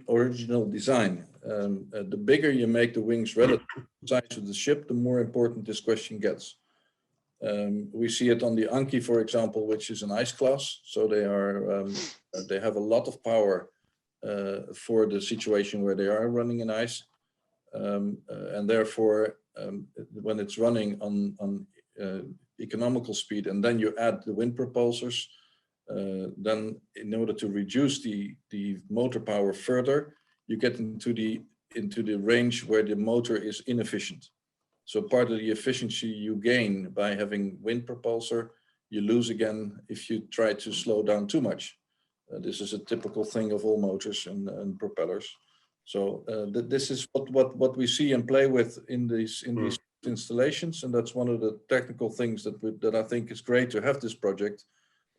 original design. The bigger you make the wings relative to the size of the ship, the more important this question gets. We see it on the Anki, for example, which is an ice class. So they have a lot of power for the situation where they are running in ice, and therefore, when it's running on economical speed, and then you add the wind propulsors, then in order to reduce the motor power further, you get into the range where the motor is inefficient. So part of the efficiency you gain by having wind propulsor, you lose again if you try to slow down too much. This is a typical thing of all motors and propellers. So this is what we see and play with in these installations, and that's one of the technical things that I think is great to have this project,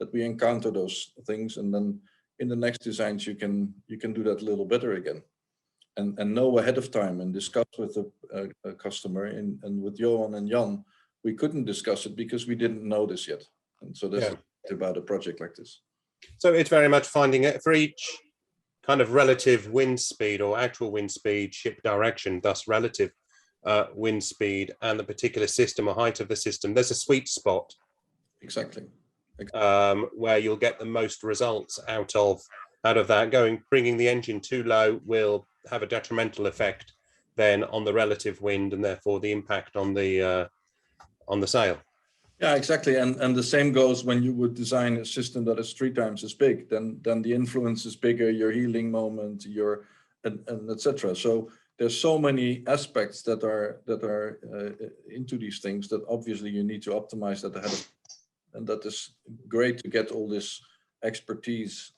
that we encounter those things, and then in the next designs you can do that a little better again, and know ahead of time and discuss with a customer. And with Johan and Jan, we couldn't discuss it because we didn't know this yet, and so that's about a project like this. So it's very much finding it for each kind of relative wind speed or actual wind speed, ship direction, thus relative wind speed and the particular system or height of the system, there's a sweet spot. Exactly. Where you'll get the most results out of that. Bringing the engine too low will have a detrimental effect then on the relative wind and therefore the impact on the sail. Yeah, exactly. And the same goes when you would design a system that is 3 times as big, then the influence is bigger, your heeling moment, and etc. So there's so many aspects that are into these things that obviously you need to optimize that ahead of, and that is great to get all this expertise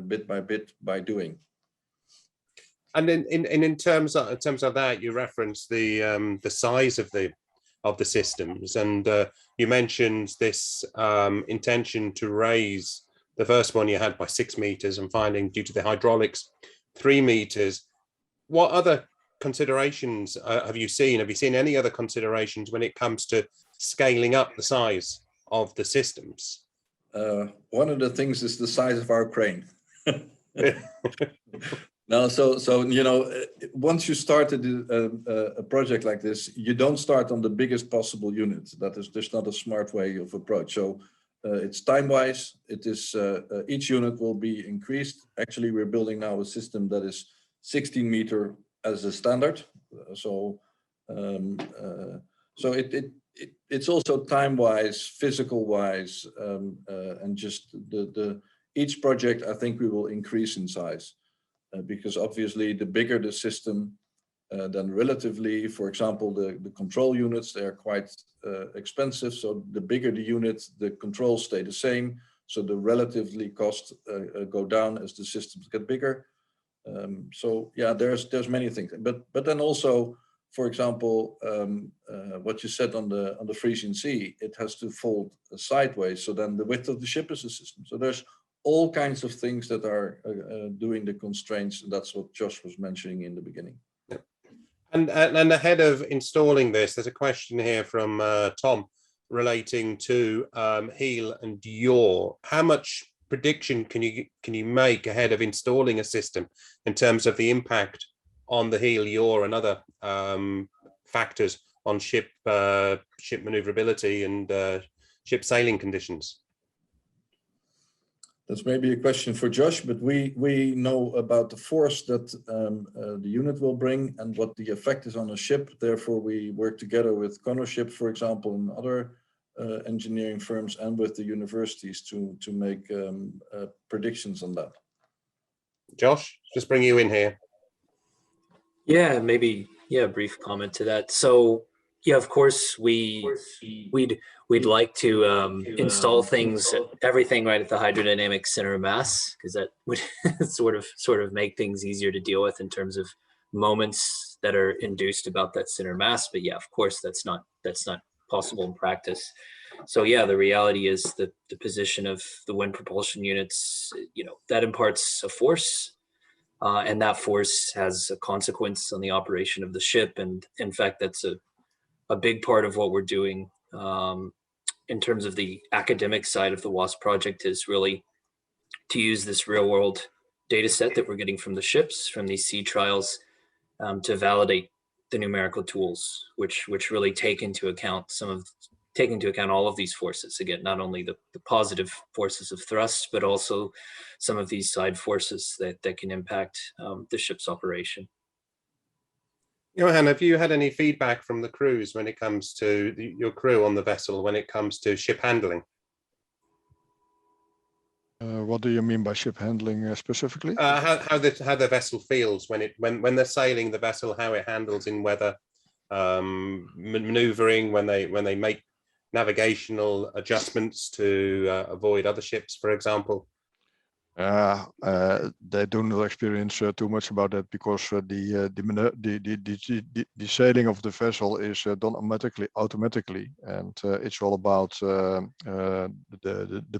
bit by bit by doing. And in terms of that, you referenced the size of the systems, and you mentioned this intention to raise the first one you had by 6 meters, and finding due to the hydraulics 3 meters. What other considerations have you seen? Have you seen any other considerations when it comes to scaling up the size of the systems? One of the things is the size of our crane. No, so you know, once you started a project like this, you don't start on the biggest possible unit. That is just not a smart way of approach. So it's time-wise. It is each unit will be increased. Actually, we're building now a system that is 16 meter as a standard. So it's also time-wise, physical-wise, and just each project. I think we will increase in size. Because obviously the bigger the system, then relatively, for example, the control units, they are quite expensive. So the bigger the unit, the controls stay the same. So the relatively cost go down as the systems get bigger. So yeah, there's many things. But then also, for example, what you said on the Frisian Sea, it has to fold sideways. So then the width of the ship is a system. So there's all kinds of things that are doing the constraints. That's what Josh was mentioning in the beginning. Yeah. And ahead of installing this, there's a question here from Tom relating to heel and yaw. How much prediction can you make ahead of installing a system in terms of the impact on the heel, yaw, and other factors on ship maneuverability and ship sailing conditions? That's maybe a question for Josh, but we know about the force that the unit will bring and what the effect is on a ship. Therefore, we work together with Connor Ship, for example, and other engineering firms, and with the universities to make predictions on that. Josh, just bring you in here. Yeah, maybe a brief comment to that. So yeah, of course we'd like to install everything right at the hydrodynamic center of mass, because that would sort of make things easier to deal with in terms of moments that are induced about that center mass. But yeah, of course that's not possible in practice. So yeah, the reality is that the position of the wind propulsion units, that imparts a force. And that force has a consequence on the operation of the ship. And in fact, that's a big part of what we're doing in terms of the academic side of the WASP project, is really to use this real world data set that we're getting from the ships, from these sea trials, to validate the numerical tools, which really take into account all of these forces. Again, not only the positive forces of thrust, but also some of these side forces that can impact the ship's operation. Johan, have you had any feedback from the crews when it comes to your crew on the vessel when it comes to ship handling? What do you mean by ship handling specifically? How the vessel feels when they're sailing the vessel, how it handles in weather, maneuvering, when they make navigational adjustments to avoid other ships, for example. They do not experience too much about that, because the sailing of the vessel is done automatically, and it's all about the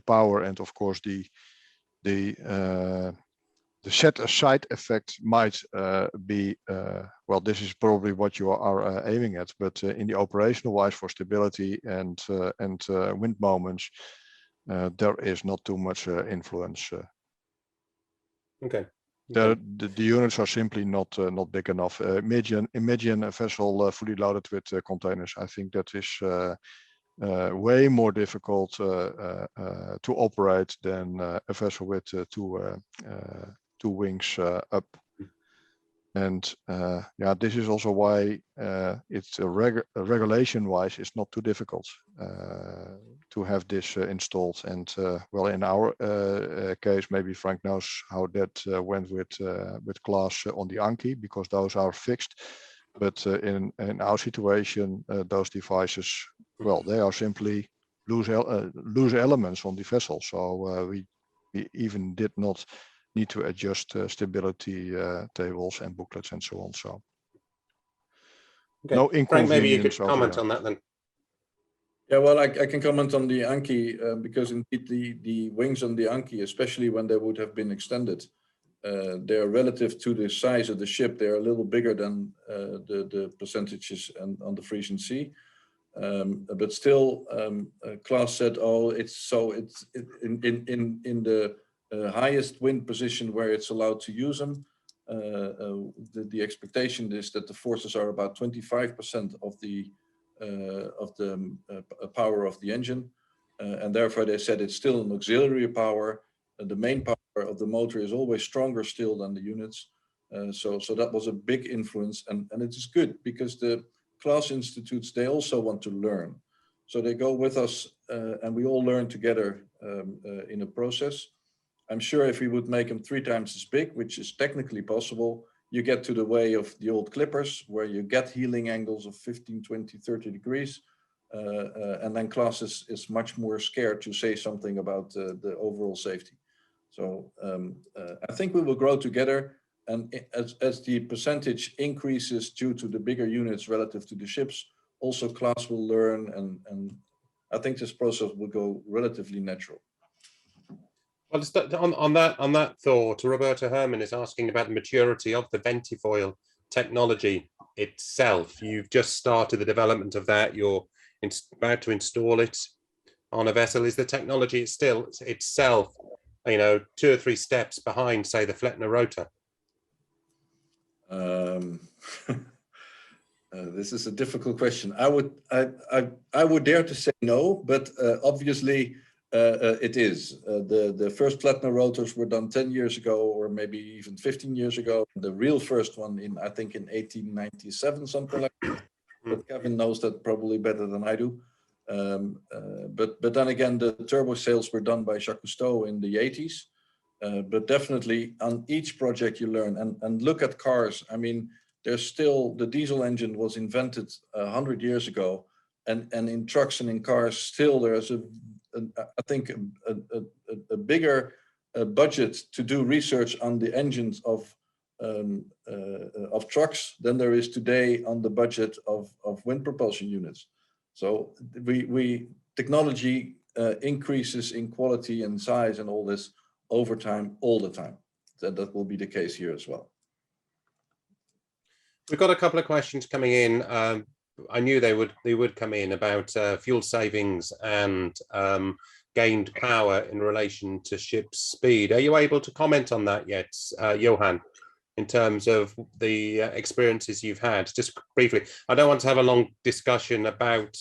power, and of course the set aside effect might be well, this is probably what you are aiming at, but in the operational wise, for stability and wind moments, there is not too much influence. Okay. The units are simply not big enough. Imagine a vessel fully loaded with containers. I think that is way more difficult to operate than a vessel with two wings up. And yeah, this is also why it's regulation-wise, it's not too difficult to have this installed. And well, in our case, maybe Frank knows how that went with class on the Anki, because those are fixed. But in our situation, those devices, well, they are simply loose elements on the vessel. So we even did not need to adjust stability tables and booklets and so on. So okay. no Frank, inconvenience. maybe you could over comment there. on that then. Yeah, well, I can comment on the Anki because indeed the wings on the Anki, especially when they would have been extended, they're relative to the size of the ship. They're a little bigger than the percentages on the Frisian Sea. But still, Klaas said, "Oh, it's in the highest wind position where it's allowed to use them. The expectation is that the forces are about 25% of the power of the engine, and therefore they said it's still an auxiliary power. The main power of the motor is always stronger still than the units. So that was a big influence, and it is good because the class institutes, they also want to learn. So they go with us and we all learn together in a process. I'm sure if we would make them 3 times as big, which is technically possible, you get to the way of the old clippers where you get heeling angles of 15, 20, 30 degrees. And then class is much more scared to say something about the overall safety. So I think we will grow together. And as the percentage increases due to the bigger units relative to the ships, also class will learn, and I think this process will go relatively natural. Well, just on that thought, Roberta Herman is asking about the maturity of the Ventifoil technology itself. You've just started the development of that. You're about to install it on a vessel. Is the technology itself, 2 or 3 steps behind, say, the Flettner rotor? This is a difficult question. I would dare to say no, but obviously it is. The first Flettner rotors were done 10 years ago, or maybe even 15 years ago. The real first one I think in 1897, something like that. But Kevin knows that probably better than I do. But then again, the turbo sails were done by Jacques Cousteau in the 80s. But definitely on each project you learn, and look at cars. I mean, there's still, the diesel engine was invented 100 years ago, and in trucks and in cars still there's I think a bigger budget to do research on the engines of trucks than there is today on the budget of wind propulsion units. So technology increases in quality and size and all this over time, all the time. That will be the case here as well. We've got a couple of questions coming in. I knew they would come in about fuel savings and gained power in relation to ship speed. Are you able to comment on that yet, Johan, in terms of the experiences you've had? Just briefly, I don't want to have a long discussion about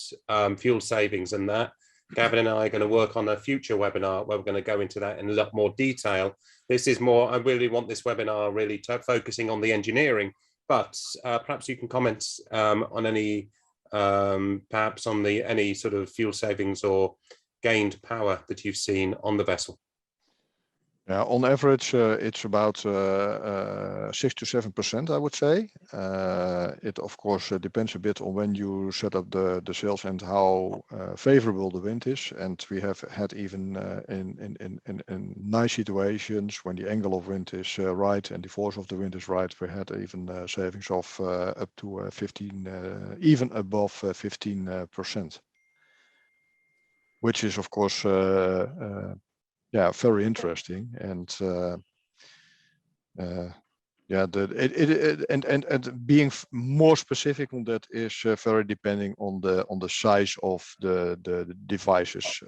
fuel savings and that. Gavin and I are going to work on a future webinar where we're going to go into that in a lot more detail. This is more, I really want this webinar really focusing on the engineering, but perhaps you can comment on any, perhaps on any sort of fuel savings or gained power that you've seen on the vessel. Yeah, on average, it's about 6 to 7%, I would say. It of course depends a bit on when you set up the sails and how favorable the wind is. And we have had even in nice situations when the angle of wind is right and the force of the wind is right, we had even savings of up to 15, even above 15%, which is of course yeah, very interesting. And Yeah, and being more specific on that is very depending on the size of the devices.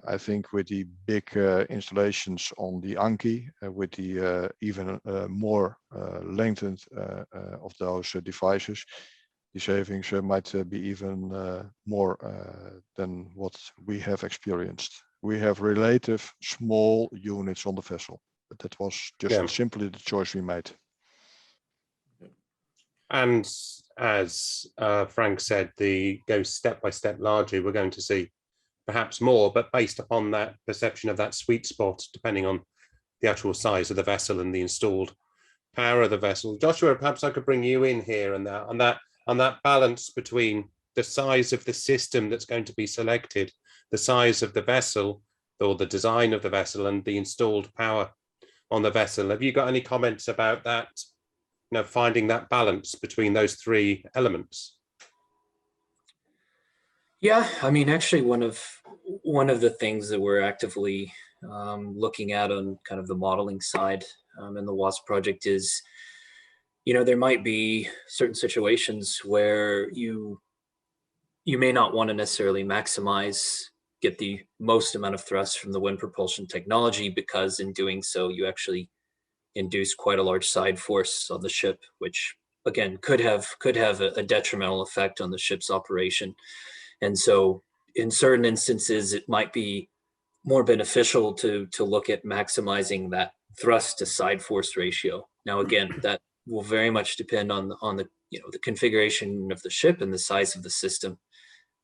I think with the big installations on the Anki, with the even more lengthened of those devices, the savings might be even more than what we have experienced. We have relative small units on the vessel. But that was just simply the choice we made. And as Frank said, the go step by step largely, we're going to see perhaps more, but based upon that perception of that sweet spot, depending on the actual size of the vessel and the installed power of the vessel. Joshua, perhaps I could bring you in here and on that balance between the size of the system that's going to be selected, the size of the vessel or the design of the vessel, and the installed power on the vessel. Have you got any comments about that, you know, finding that balance between those three elements? Yeah, I mean, actually, one of the things that we're actively looking at on kind of the modeling side in the WASP project is, you know, there might be certain situations where you may not want to necessarily get the most amount of thrust from the wind propulsion technology, because in doing so, you actually induce quite a large side force on the ship, which again could have a detrimental effect on the ship's operation. And so in certain instances, it might be more beneficial to look at maximizing that thrust to side force ratio. Now, again, that will very much depend on the the configuration of the ship and the size of the system,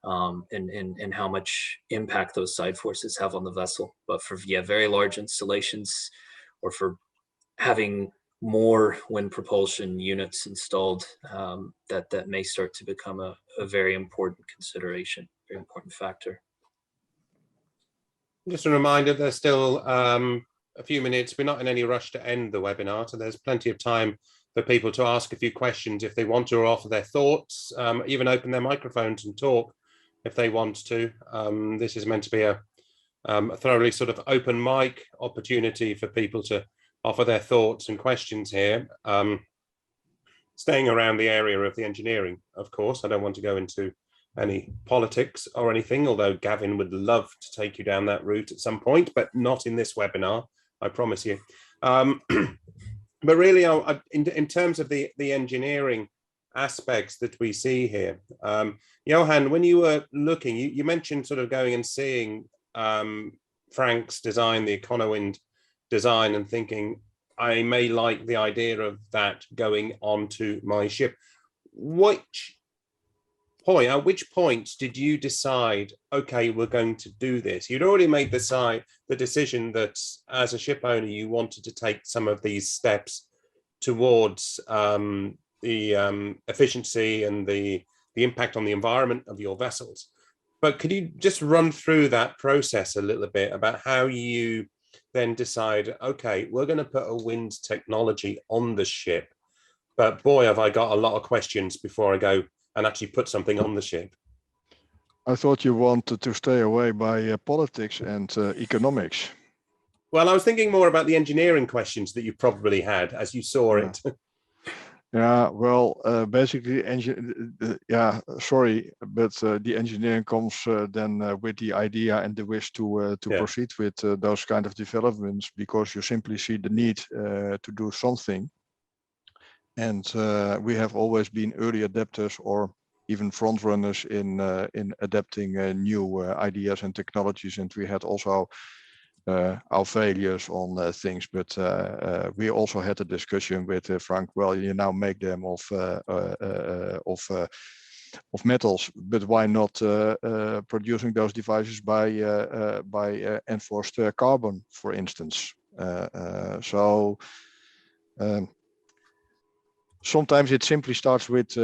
and how much impact those side forces have on the vessel. But for very large installations, or for having more wind propulsion units installed, that may start to become a very important consideration, very important factor. Just a reminder, there's still a few minutes. We're not in any rush to end the webinar, so there's plenty of time for people to ask a few questions if they want to, or offer their thoughts, even open their microphones and talk if they want to. This is meant to be a thoroughly sort of open mic opportunity for people to offer their thoughts and questions here. Staying around the area of the engineering, of course. I don't want to go into any politics or anything, although Gavin would love to take you down that route at some point, but not in this webinar, I promise you. But really, in terms of the engineering aspects that we see here, Johan, when you were looking, you mentioned sort of going and seeing Frank's design, the EconoWind design, and thinking, I may like the idea of that going onto my ship. At which point did you decide, okay, we're going to do this? You'd already made the decision that as a ship owner, you wanted to take some of these steps towards the efficiency and the impact on the environment of your vessels. But could you just run through that process a little bit about how you then decide, okay, we're going to put a wind technology on the ship, but boy, have I got a lot of questions before I go and actually put something on the ship. I thought you wanted to stay away by politics and economics. Well, I was thinking more about the engineering questions that you probably had as you saw it. Yeah, well, basically, sorry, but the engineering comes then with the idea and the wish to proceed with those kind of developments, because you simply see the need to do something. And we have always been early adapters or even front runners in adapting new ideas and technologies. And we had also our failures on things, but we also had a discussion with Frank. Well, you now make them of metals, but why not producing those devices by enforced carbon, for instance? Sometimes it simply starts with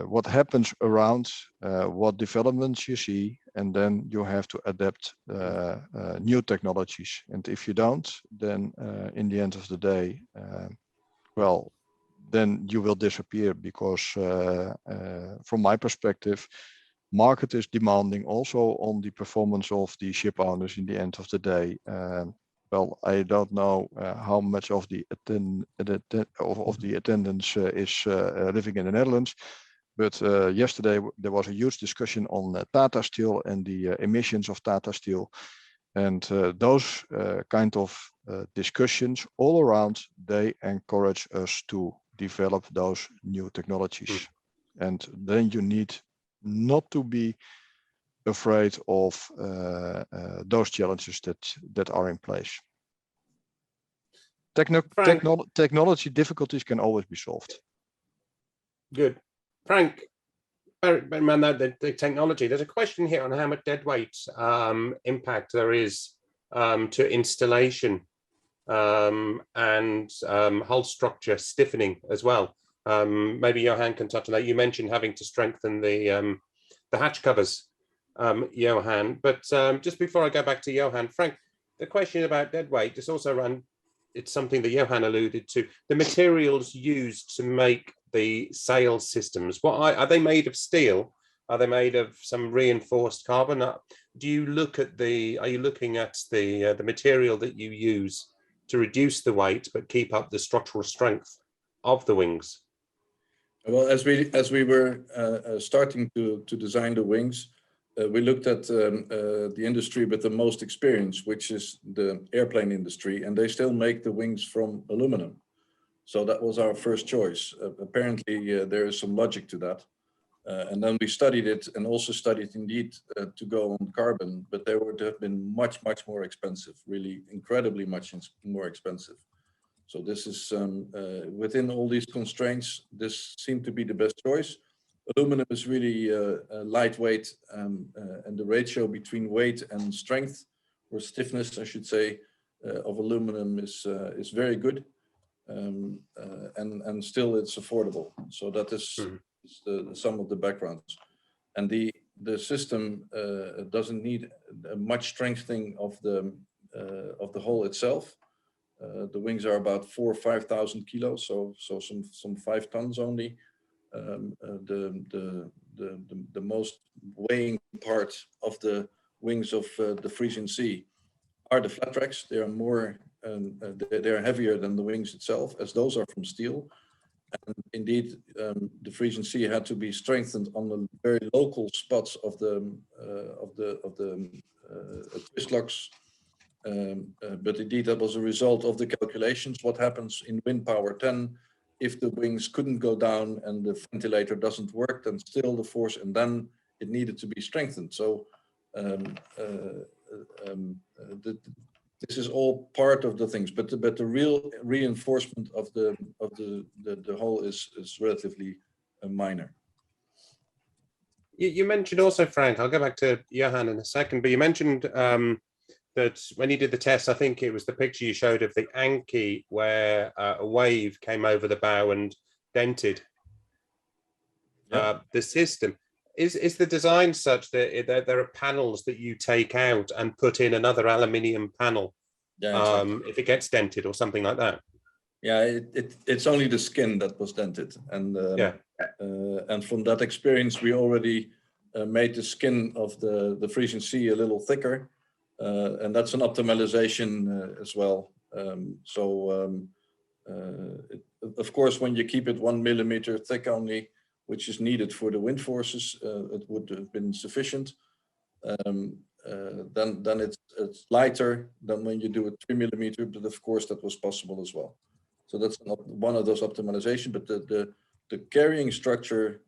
what happens around, what developments you see, and then you have to adapt new technologies. And if you don't, then in the end of the day, well, then you will disappear, because from my perspective, market is demanding also on the performance of the ship owners in the end of the day. well, I don't know how much of the attendance is living in the Netherlands, but yesterday there was a huge discussion on Tata Steel and the emissions of Tata Steel, and those kind of discussions all around, they encourage us to develop those new technologies. And then you need not to be afraid of those challenges that are in place. Technology difficulties can always be solved. Good. Frank, bear in mind that the technology, there's a question here on how much dead weight impact there is to installation and hull structure stiffening as well. Maybe Johan can touch on that. You mentioned having to strengthen the hatch covers, Johan. But just before I go back to Johan, Frank, the question about dead weight is also around, it's something that Johan alluded to, the materials used to make the sail systems. What are they made of steel? Are they made of some reinforced carbon? Do you look at are you looking at the material that you use to reduce the weight but keep up the structural strength of the wings? Well, as we were starting to design the wings, we looked at the industry with the most experience, which is the airplane industry, and they still make the wings from aluminum. So that was our first choice. Apparently, there is some logic to that. And then we studied it and also studied indeed to go on carbon, but they would have been much, much more expensive, really incredibly much more expensive. So this is within all these constraints, this seemed to be the best choice. Aluminum is really lightweight, and the ratio between weight and strength, or stiffness, I should say, of aluminum is very good, and still it's affordable. So that is some of the backgrounds, and the system doesn't need much strengthening of the hull itself. The wings are about 4,000 or 5,000 kilos, so some 5 tons only. The most weighing part of the wings of the Frisian Sea are the flat tracks. They are more, they're heavier than the wings itself, as those are from steel. And indeed, the Frisian Sea had to be strengthened on the very local spots of the twist locks. But indeed, that was a result of the calculations. What happens in wind power 10 if the wings couldn't go down and the ventilator doesn't work, then still the force, and then it needed to be strengthened. So this is all part of the things, but the real reinforcement of the hull is relatively minor. You mentioned also, Frank, I'll go back to Johan in a second, but you mentioned that when you did the test, I think it was the picture you showed of the Anki where a wave came over the bow and dented the system. Is the design such that there are panels that you take out and put in another aluminium panel exactly, if it gets dented or something like that? Yeah, it's only the skin that was dented, and and from that experience, we already made the skin of the Frisian Sea a little thicker. And that's an optimization as well. Of course, when you keep it 1 millimeter thick only, which is needed for the wind forces, it would have been sufficient. Then it's lighter than when you do it 3 millimeter, but of course that was possible as well. So that's not one of those optimization, but the carrying structure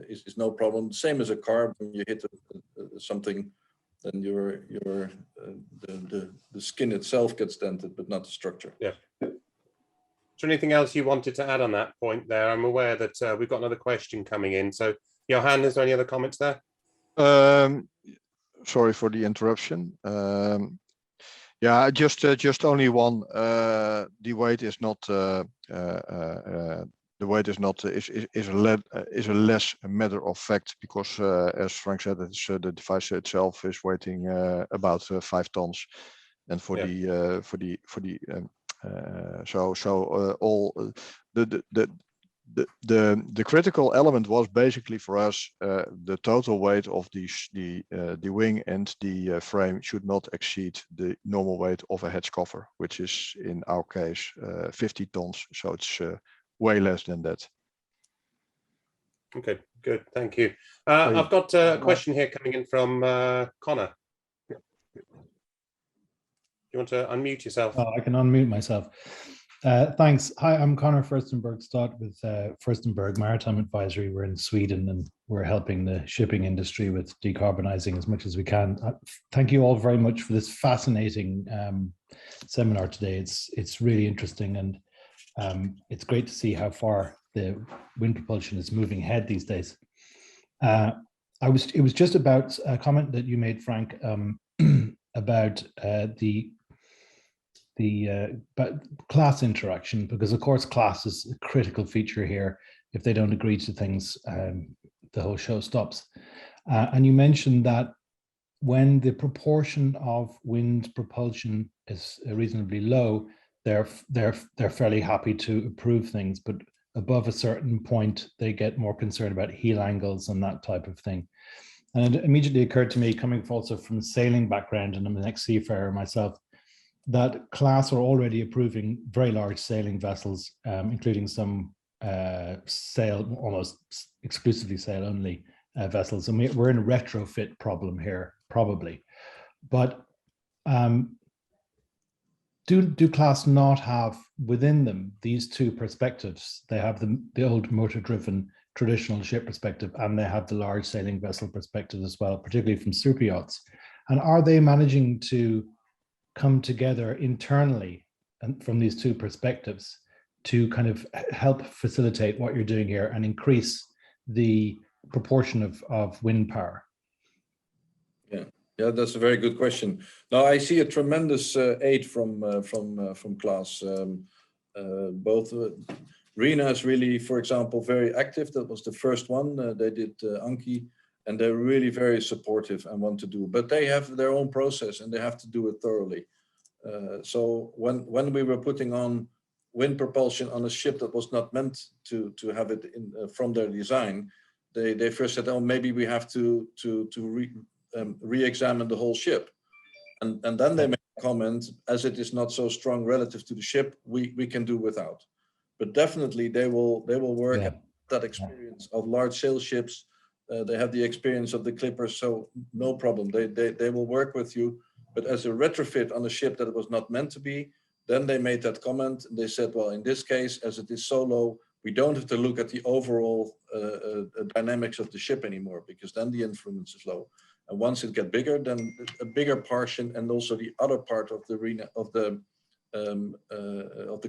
is no problem. Same as a car, when you hit something, then the skin itself gets dented, but not the structure. Yeah. Is there anything else you wanted to add on that point there? I'm aware that we've got another question coming in. So, Johan, is there any other comments there? Sorry for the interruption. Yeah, just only one. The weight is not. The weight is not is a less matter of fact, because as Frank said, the device itself is weighing about 5 tons, and for all the critical element was basically for us the total weight of the wing and the frame should not exceed the normal weight of a hatch cover, which is in our case 50 tons. So it's way less than that. Okay, good, thank you. I've got a question here coming in from Connor. You want to unmute yourself? Oh, I can unmute myself. Thanks. Hi, I'm Connor Furstenberg-Stott with Furstenberg Maritime Advisory. We're in Sweden and we're helping the shipping industry with decarbonizing as much as we can. Thank you all very much for this fascinating seminar today. It's really interesting, and it's great to see how far the wind propulsion is moving ahead these days. It was just about a comment that you made, Frank, about but class interaction, because of course class is a critical feature here. If they don't agree to things, the whole show stops. And you mentioned that when the proportion of wind propulsion is reasonably low, they're fairly happy to approve things, but above a certain point, they get more concerned about heel angles and that type of thing. And it immediately occurred to me, coming also from a sailing background, and I'm an ex-seafarer myself, that class are already approving very large sailing vessels, including some sail, almost exclusively sail-only vessels. And we're in a retrofit problem here, probably. But do class not have within them these two perspectives? They have the old motor-driven traditional ship perspective, and they have the large sailing vessel perspective as well, particularly from super yachts. And are they managing to come together internally and from these two perspectives to kind of help facilitate what you're doing here and increase the proportion of wind power? Yeah, that's a very good question. Now I see a tremendous aid from class. Both Rena is really, for example, very active. That was the first one. They did Anki, and they're really very supportive and want to do. But they have their own process, and they have to do it thoroughly. So when we were putting on wind propulsion on a ship that was not meant to have it in, from their design, they first said, oh, maybe we have to re-examine the whole ship, and then they made a comment, as it is not so strong relative to the ship, we can do without. But definitely they will work at that experience of large sail ships. They have the experience of the clippers, so no problem. They will work with you. But as a retrofit on a ship that it was not meant to be, then they made that comment. And they said, well, in this case, as it is so low, we don't have to look at the overall dynamics of the ship anymore, because then the influence is low. And once it gets bigger, then a bigger portion, and also the other part of the arena of the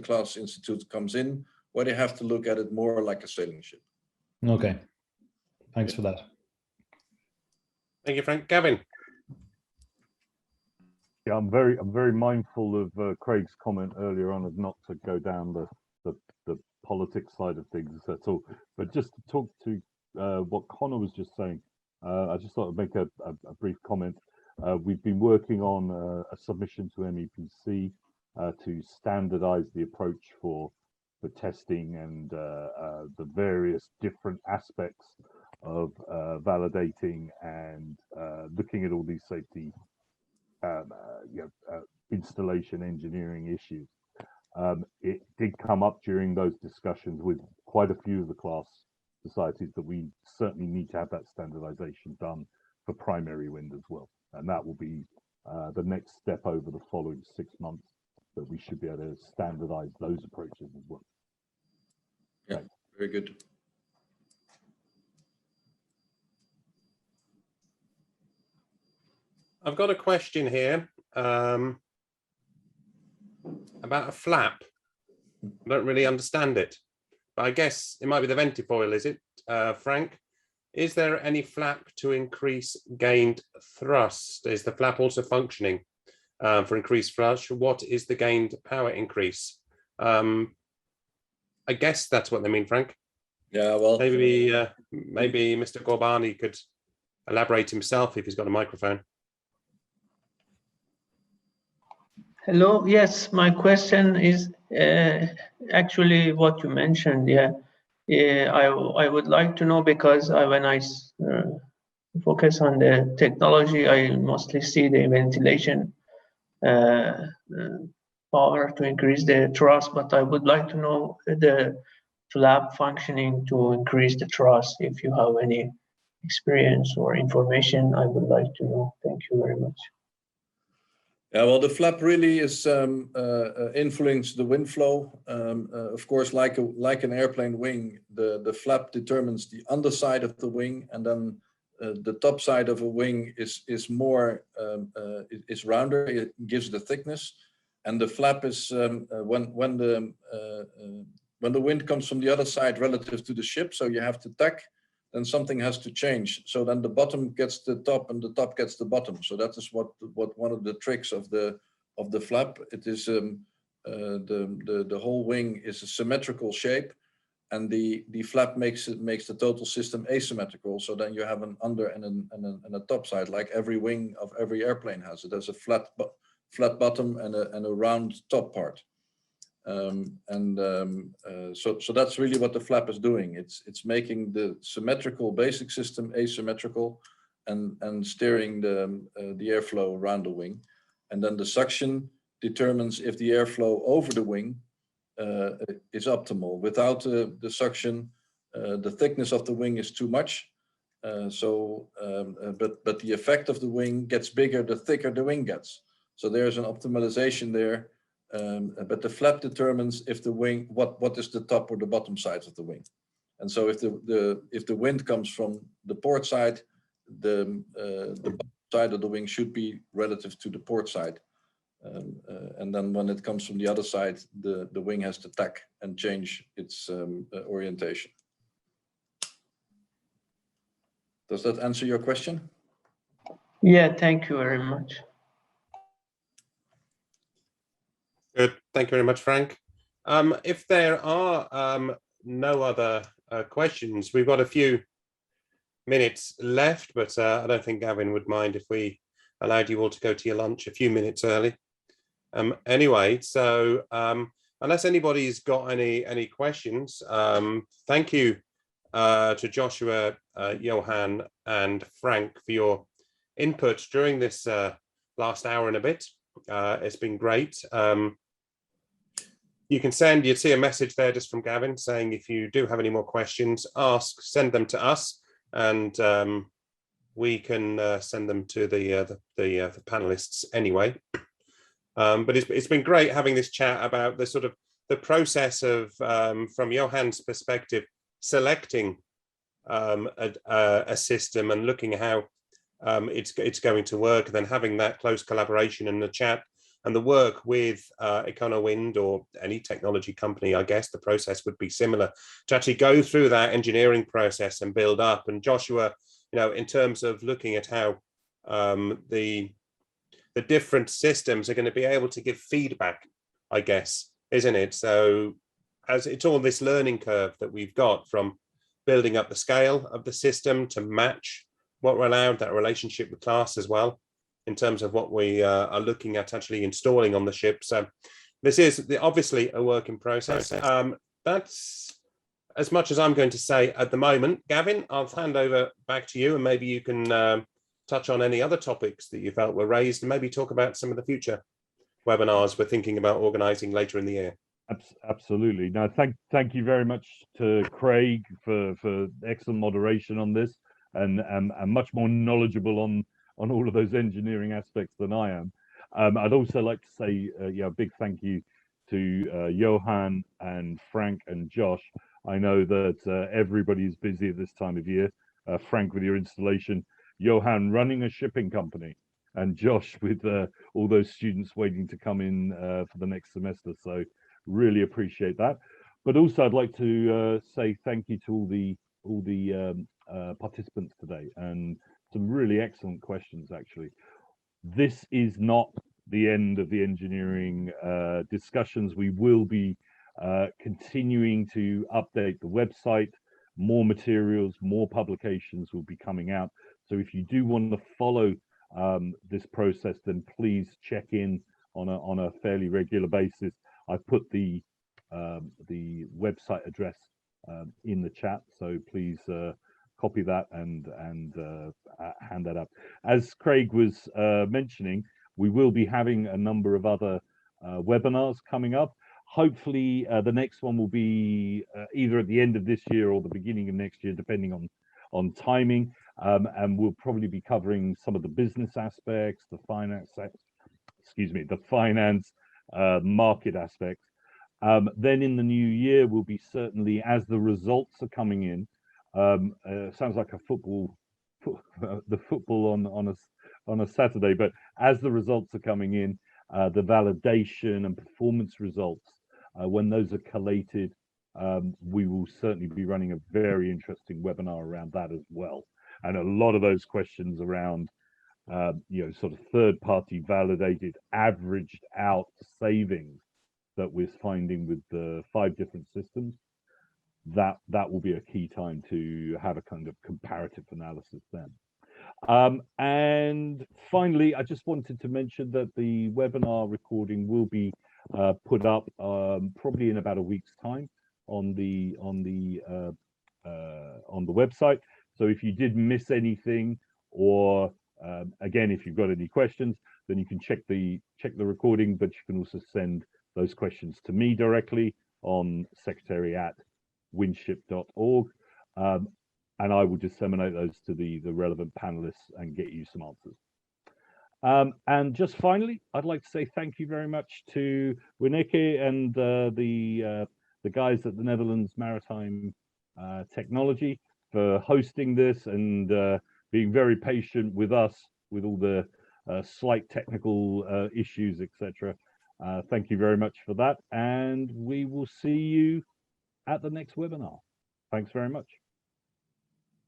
class institute comes in, where they have to look at it more like a sailing ship. Okay, thanks for that. Thank you, Frank. Gavin. Yeah, I'm very mindful of Craig's comment earlier on of not to go down the politics side of things at all, but just to talk to what Connor was just saying. I just thought I'd make a brief comment. We've been working on a submission to MEPC to standardize the approach for testing and the various different aspects of validating and looking at all these safety installation engineering issues. It did come up during those discussions with quite a few of the class societies that we certainly need to have that standardization done for primary wind as well. And that will be the next step over the following 6 months, that we should be able to standardize those approaches as well. Yeah, right. Very good. I've got a question here about a flap. I don't really understand it, but I guess it might be the ventifoil, is it, Frank? Is there any flap to increase gained thrust? Is the flap also functioning for increased thrust? What is the gained power increase? I guess that's what they mean, Frank. Yeah, well, maybe Mr. Gorbani could elaborate himself if he's got a microphone. Hello. Yes, my question is actually what you mentioned. Yeah, Yeah, I would like to know because when I focus on the technology, I mostly see the ventilation uh, power to increase the thrust, but I would like to know the flap functioning to increase the thrust. If you have any experience or information, I would like to know. Thank you very much. Yeah, well, the flap really is influence the wind flow. Of course, like an airplane wing, the flap determines the underside of the wing, and then the top side of a wing is more is rounder. It gives the thickness, and the flap is when the wind comes from the other side relative to the ship, so you have to tack, then something has to change. So then the bottom gets the top and the top gets the bottom. So that is what one of the tricks of the flap. It is the whole wing is a symmetrical shape, and the flap makes the total system asymmetrical. So then you have an under and a top side, like every wing of every airplane has. It has a flat bottom and a round top part. So that's really what the flap is doing. It's making the symmetrical basic system asymmetrical, and steering the airflow around the wing, and then the suction determines if the airflow over the wing is optimal. Without the suction, the thickness of the wing is too much. But the effect of the wing gets bigger the thicker the wing gets. So there's an optimization there. But the flap determines if the wing, what is the top or the bottom sides of the wing. And so if the wind comes from the port side, the bottom side of the wing should be relative to the port side. And then when it comes from the other side, the wing has to tack and change its orientation. Does that answer your question? Yeah, thank you very much. Good. Thank you very much, Frank. If there are no other questions, we've got a few minutes left, but I don't think Gavin would mind if we allowed you all to go to your lunch a few minutes early. Anyway, so unless anybody's got any questions, thank you to Joshua, Johan, and Frank for your input during this last hour and a bit. It's been great. You can you'd see a message there just from Gavin saying if you do have any more questions, send them to us, and we can send them to the panelists anyway. But it's been great having this chat about the sort of the process of, from Johan's perspective, selecting a system and looking at how it's going to work, and then having that close collaboration and the chat and the work with EconoWind or any technology company. I guess the process would be similar to actually go through that engineering process and build up. And Joshua, in terms of looking at how the different systems are going to be able to give feedback, I guess, isn't it? So as it's all this learning curve that we've got from building up the scale of the system to match what we're allowed, that relationship with class as well, in terms of what we are looking at actually installing on the ship. So this is obviously a work in process. That's as much as I'm going to say at the moment. Gavin, I'll hand over back to you, and maybe you can touch on any other topics that you felt were raised, and maybe talk about some of the future webinars we're thinking about organizing later in the year. Absolutely. No, thank you very much to Craig for excellent moderation on this, and much more knowledgeable on all of those engineering aspects than I am. I'd also like to say a big thank you to Johan and Frank and Josh. I know that everybody's busy at this time of year. Frank with your installation, Johan running a shipping company, and Josh with all those students waiting to come in for the next semester. So really appreciate that. But also I'd like to say thank you to all the participants today, and some really excellent questions actually. This is not the end of the engineering discussions. We will be continuing to update the website. More materials, more publications will be coming out. So if you do want to follow this process, then please check in on a fairly regular basis. I've put the website address in the chat. So please copy that and hand that up. As Craig was mentioning, we will be having a number of other webinars coming up. Hopefully, the next one will be either at the end of this year or the beginning of next year, depending on timing. And we'll probably be covering some of the business aspects, the finance, market aspects. Then in the new year, we'll be certainly, as the results are coming in, sounds like a football on a Saturday, but as the results are coming in, the validation and performance results, when those are collated, we will certainly be running a very interesting webinar around that as well. And a lot of those questions around, sort of third-party validated, averaged out savings that we're finding with the 5 different systems, that will be a key time to have a kind of comparative analysis then. And finally, I just wanted to mention that the webinar recording will be put up probably in about a week's time on the website. So if you did miss anything, or again, if you've got any questions, then you can check the recording, but you can also send those questions to me directly on secretary@winship.org. And I will disseminate those to the relevant panelists and get you some answers. And just finally, I'd like to say thank you very much to Wineke and the guys at the Netherlands Maritime Technology for hosting this and being very patient with us with all the slight technical issues, etc. Thank you very much for that, and we will see you at the next webinar. Thanks very much.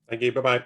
Thank you. Bye-bye.